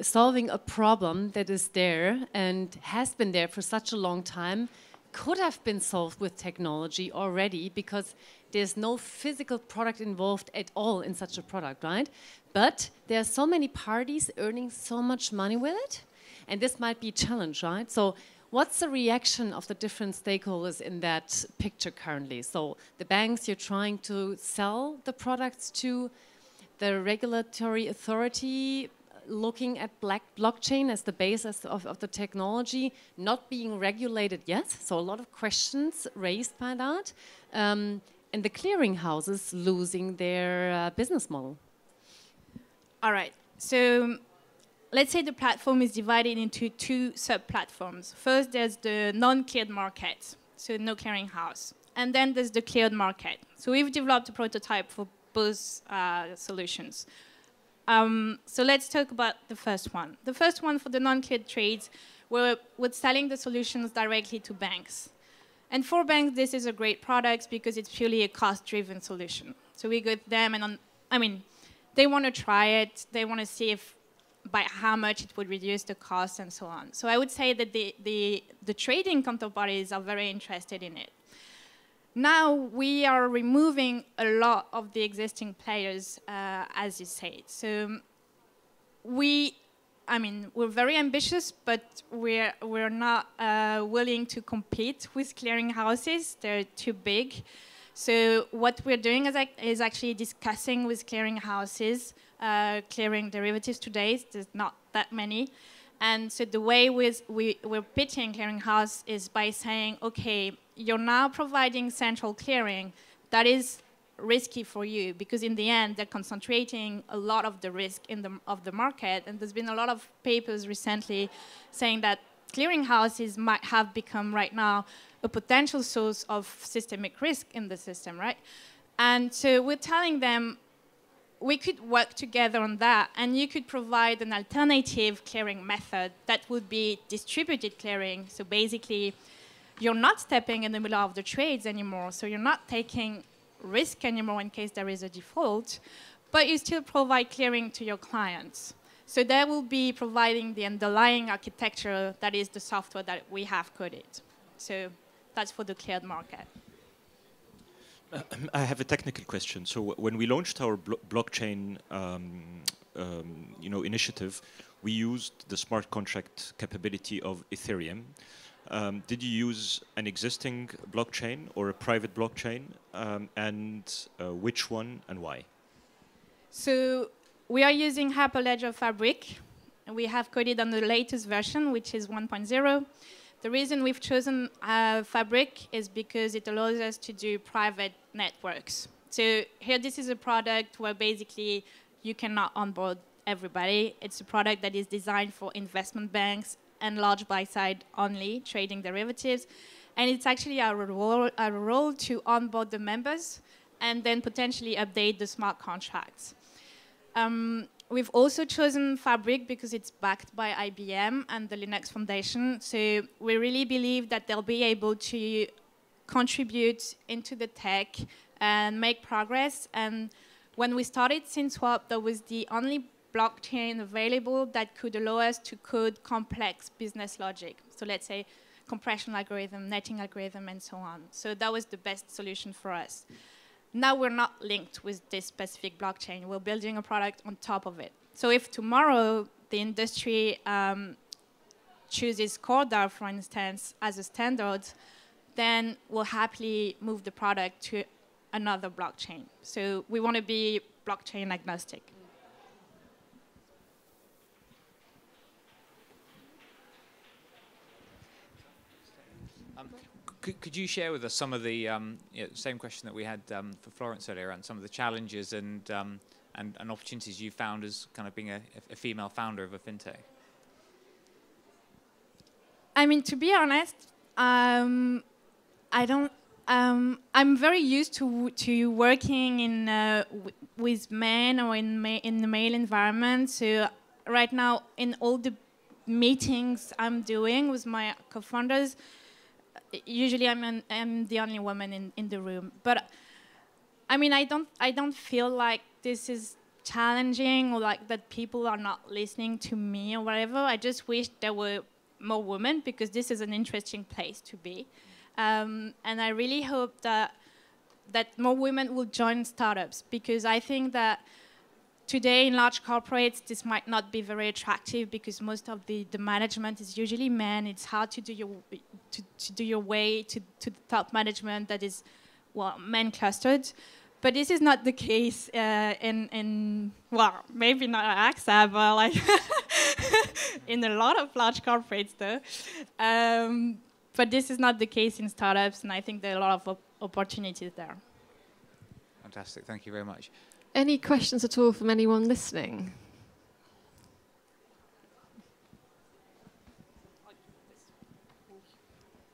solving a problem that is there and has been there for such a long time, could have been solved with technology already because there's no physical product involved at all in such a product, right? But there are so many parties earning so much money with it, and this might be a challenge, right? So what's the reaction of the different stakeholders in that picture currently? So the banks, you're trying to sell the products to, the regulatory authority looking at blockchain as the basis of the technology, not being regulated yet. So a lot of questions raised by that. And the clearing houses losing their business model. All right. So let's say the platform is divided into two sub-platforms. First, there's the non-cleared market, so no clearing house. And then there's the cleared market. So we've developed a prototype for both solutions. So let's talk about the first one. The first one for the non-cleared trades, we're selling the solutions directly to banks. And for banks, this is a great product because it's purely a cost-driven solution. So we go to them, and they want to try it. They want to see if by how much it would reduce the cost and so on. So I would say that the trading counterparties are very interested in it. Now we are removing a lot of the existing players, as you said. So we're very ambitious, but we're not willing to compete with clearing houses. They're too big. So what we're doing is actually discussing with clearing houses, clearing derivatives today. There's not that many. And so the way we're pitching clearing house is by saying, okay, you're now providing central clearing. That is risky for you because in the end, they're concentrating a lot of the risk of the market. And there's been a lot of papers recently saying that clearing houses might have become right now a potential source of systemic risk in the system, right? And so we're telling them, we could work together on that, and you could provide an alternative clearing method that would be distributed clearing. So basically, you're not stepping in the middle of the trades anymore, so you're not taking risk anymore in case there is a default, but you still provide clearing to your clients. So they will be providing the underlying architecture that is the software that we have coded. So that's for the cleared market. I have a technical question. So when we launched our blockchain initiative, we used the smart contract capability of Ethereum. Did you use an existing blockchain or a private blockchain? And which one and why? So we are using Hyperledger Fabric. And we have coded on the latest version, which is 1.0. The reason we've chosen Fabric is because it allows us to do private networks. So here, this is a product where basically you cannot onboard everybody. It's a product that is designed for investment banks and large buy-side only, trading derivatives. And it's actually our role to onboard the members and then potentially update the smart contracts. We've also chosen Fabric because it's backed by IBM and the Linux Foundation. So we really believe that they'll be able to contribute into the tech and make progress. And when we started Sinswap, that was the only blockchain available that could allow us to code complex business logic. So let's say compression algorithm, netting algorithm, and so on. So that was the best solution for us. Now we're not linked with this specific blockchain. We're building a product on top of it. So if tomorrow the industry chooses Corda, for instance, as a standard, then we'll happily move the product to another blockchain. So we want to be blockchain agnostic. Could you share with us some of the same question that we had for Florence earlier, around some of the challenges and opportunities you found as kind of being a female founder of a fintech? I mean, to be honest, I don't. I'm very used to working in with men or in the male environment. So right now, in all the meetings I'm doing with my co-founders, usually I'm the only woman in the room. But I mean, I don't feel like this is challenging or like that people are not listening to me or whatever. I just wish there were more women, because this is an interesting place to be. And I really hope that more women will join startups, because I think that today in large corporates this might not be very attractive, because most of the management is usually men. It's hard to do your way to the top management that is, well, men clustered. But this is not the case in well, maybe not at AXA, but like in a lot of large corporates though. But this is not the case in startups, and I think there are a lot of opportunities there. Fantastic, thank you very much. Any questions at all from anyone listening?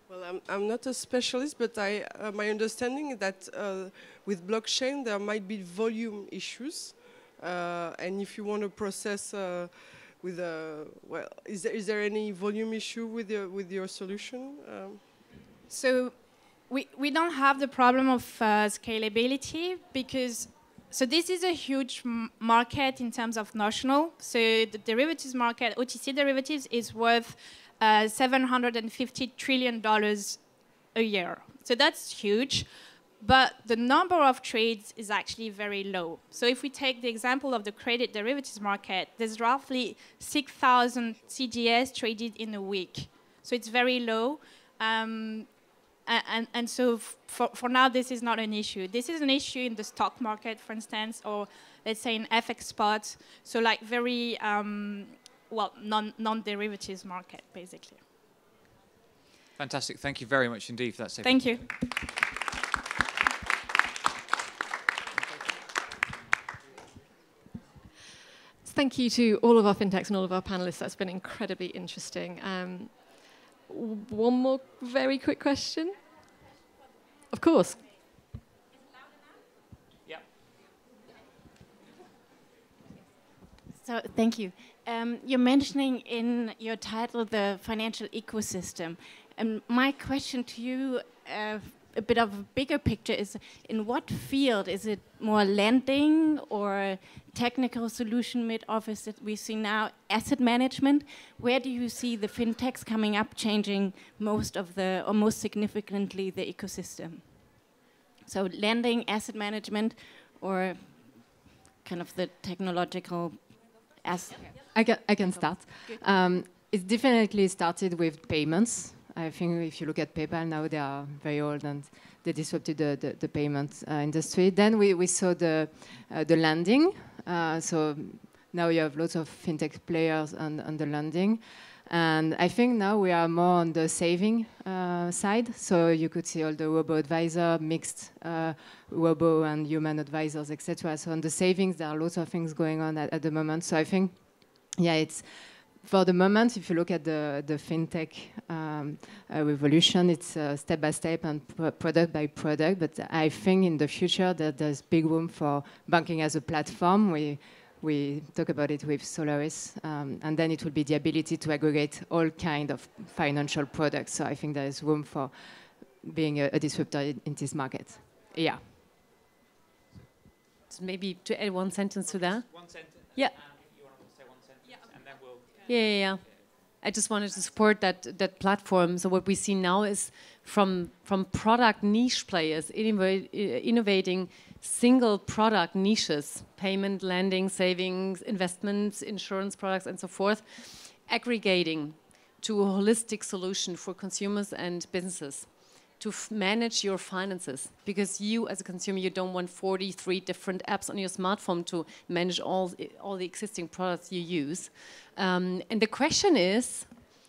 Well, I'm not a specialist, but my understanding is that with blockchain there might be volume issues, and if you want to process with well, is there any volume issue with your solution? So we don't have the problem of scalability, because this is a huge market in terms of notional. So the derivatives market, OTC derivatives, is worth $750 trillion a year. So that's huge, but the number of trades is actually very low. So if we take the example of the credit derivatives market, there's roughly 6,000 CDS traded in a week. So it's very low. And so for now, this is not an issue. This is an issue in the stock market, for instance, or let's say in FX spot. So like very, well, non-derivatives market, basically. Fantastic. Thank you very much indeed for that. Thank you. Thank you to all of our fintechs and all of our panelists. That's been incredibly interesting. One more very quick question. Of course. Yeah. So thank you. You're mentioning in your title the financial ecosystem. And my question to you, a bit of a bigger picture, is in what field? Is it more lending or technical solution mid-office that we see now, asset management? Where do you see the fintechs coming up changing most of the, or most significantly, the ecosystem? So lending, asset management, or kind of the technological aspect? I can start. It's definitely started with payments. I think if you look at PayPal now, they are very old and they disrupted the payment industry. Then we saw the lending. So now you have lots of fintech players on the lending. And I think now we are more on the saving side. So you could see all the robo-advisor, mixed robo and human advisors, etc. So on the savings, there are lots of things going on at the moment. So I think, yeah, it's for the moment, if you look at the fintech revolution, it's step by step and product by product. But I think in the future that there's big room for banking as a platform. We talk about it with Solaris, and then it will be the ability to aggregate all kind of financial products. So I think there is room for being a disruptor in this market. Yeah. So maybe to add one sentence to that. One sentence. Yeah. You want to say one sentence, and then we'll. Yeah. I just wanted to support that platform. So what we see now is from product niche players innovating single product niches, payment, lending, savings, investments, insurance products, and so forth, aggregating to a holistic solution for consumers and businesses. to manage your finances, because you as a consumer, you don't want 43 different apps on your smartphone to manage all the existing products you use. And the question is,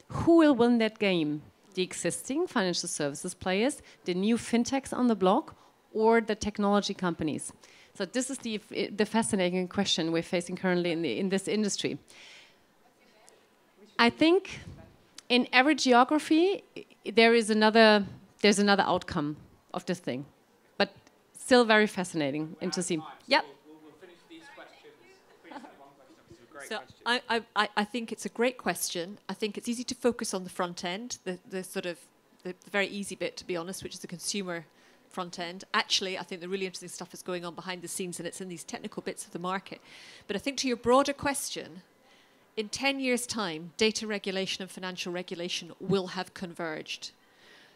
who will win that game? The existing financial services players, the new fintechs on the block, or the technology companies? So this is the fascinating question we're facing currently in this industry. I think in every geography, there's another outcome of this thing, but still very fascinating and to see. Yep. We'll finish these questions. One question. It's a great So question. I think it's a great question. I think it's easy to focus on the front end, the sort of the very easy bit, to be honest, which is the consumer front end. Actually, I think the really interesting stuff is going on behind the scenes, and it's in these technical bits of the market. But I think to your broader question, in 10 years' time, data regulation and financial regulation will have converged.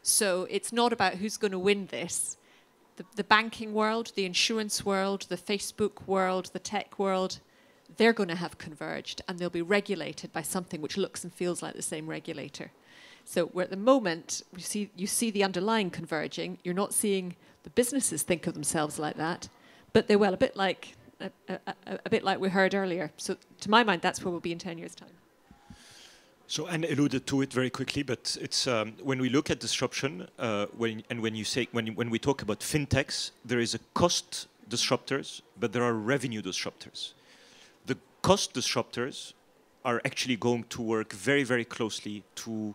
So it's not about who's going to win this. The banking world, the insurance world, the Facebook world, the tech world, they're going to have converged, and they'll be regulated by something which looks and feels like the same regulator. So we're at the moment, you see the underlying converging. You're not seeing the businesses think of themselves like that, but they're well, a bit like we heard earlier. So to my mind, that's where we'll be in 10 years' time. So Anne alluded to it very quickly, but it's when we look at disruption, when we talk about fintechs, there is a cost disruptors, but there are revenue disruptors. The cost disruptors are actually going to work very, very closely to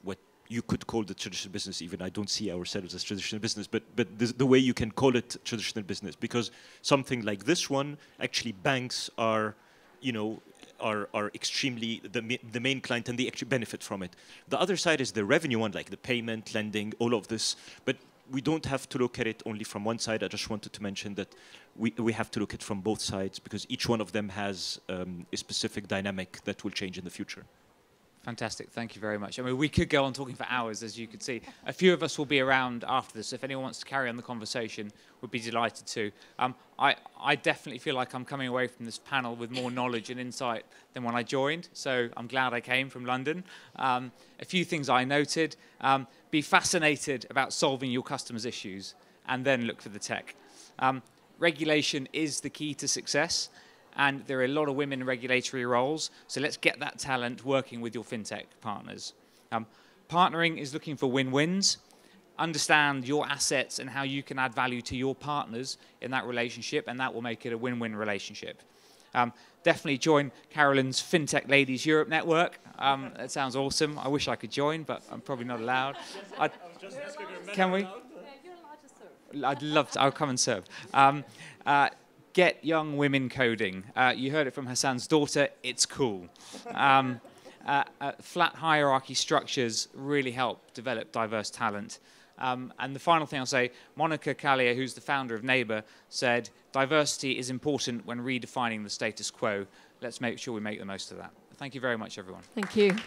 what you could call the traditional business. Even I don't see ourselves as traditional business, but the way you can call it traditional business, because something like this one, actually banks are, are extremely the main client, and they actually benefit from it. The other side is the revenue one, like the payment, lending, all of this. But we don't have to look at it only from one side. I just wanted to mention that we have to look at it from both sides, because each one of them has a specific dynamic that will change in the future. Fantastic, thank you very much. I mean, we could go on talking for hours, as you could see. A few of us will be around after this. If anyone wants to carry on the conversation, we'd be delighted to. I definitely feel like I'm coming away from this panel with more knowledge and insight than when I joined, so I'm glad I came from London. A few things I noted: be fascinated about solving your customers' issues, and then look for the tech. Regulation is the key to success, and there are a lot of women in regulatory roles, so let's get that talent working with your fintech partners. Partnering is looking for win-wins. Understand your assets and how you can add value to your partners in that relationship, and that will make it a win-win relationship. Definitely join Carolyn's FinTech Ladies Europe network. That sounds awesome. I wish I could join, but I'm probably not allowed. Can we? I'd love to. I'll come and serve. Get young women coding. You heard it from Hassan's daughter. It's cool. Flat hierarchy structures really help develop diverse talent. And the final thing I'll say, Monica Callier, who's the founder of Neighbour, said, diversity is important when redefining the status quo. Let's make sure we make the most of that. Thank you very much, everyone. Thank you.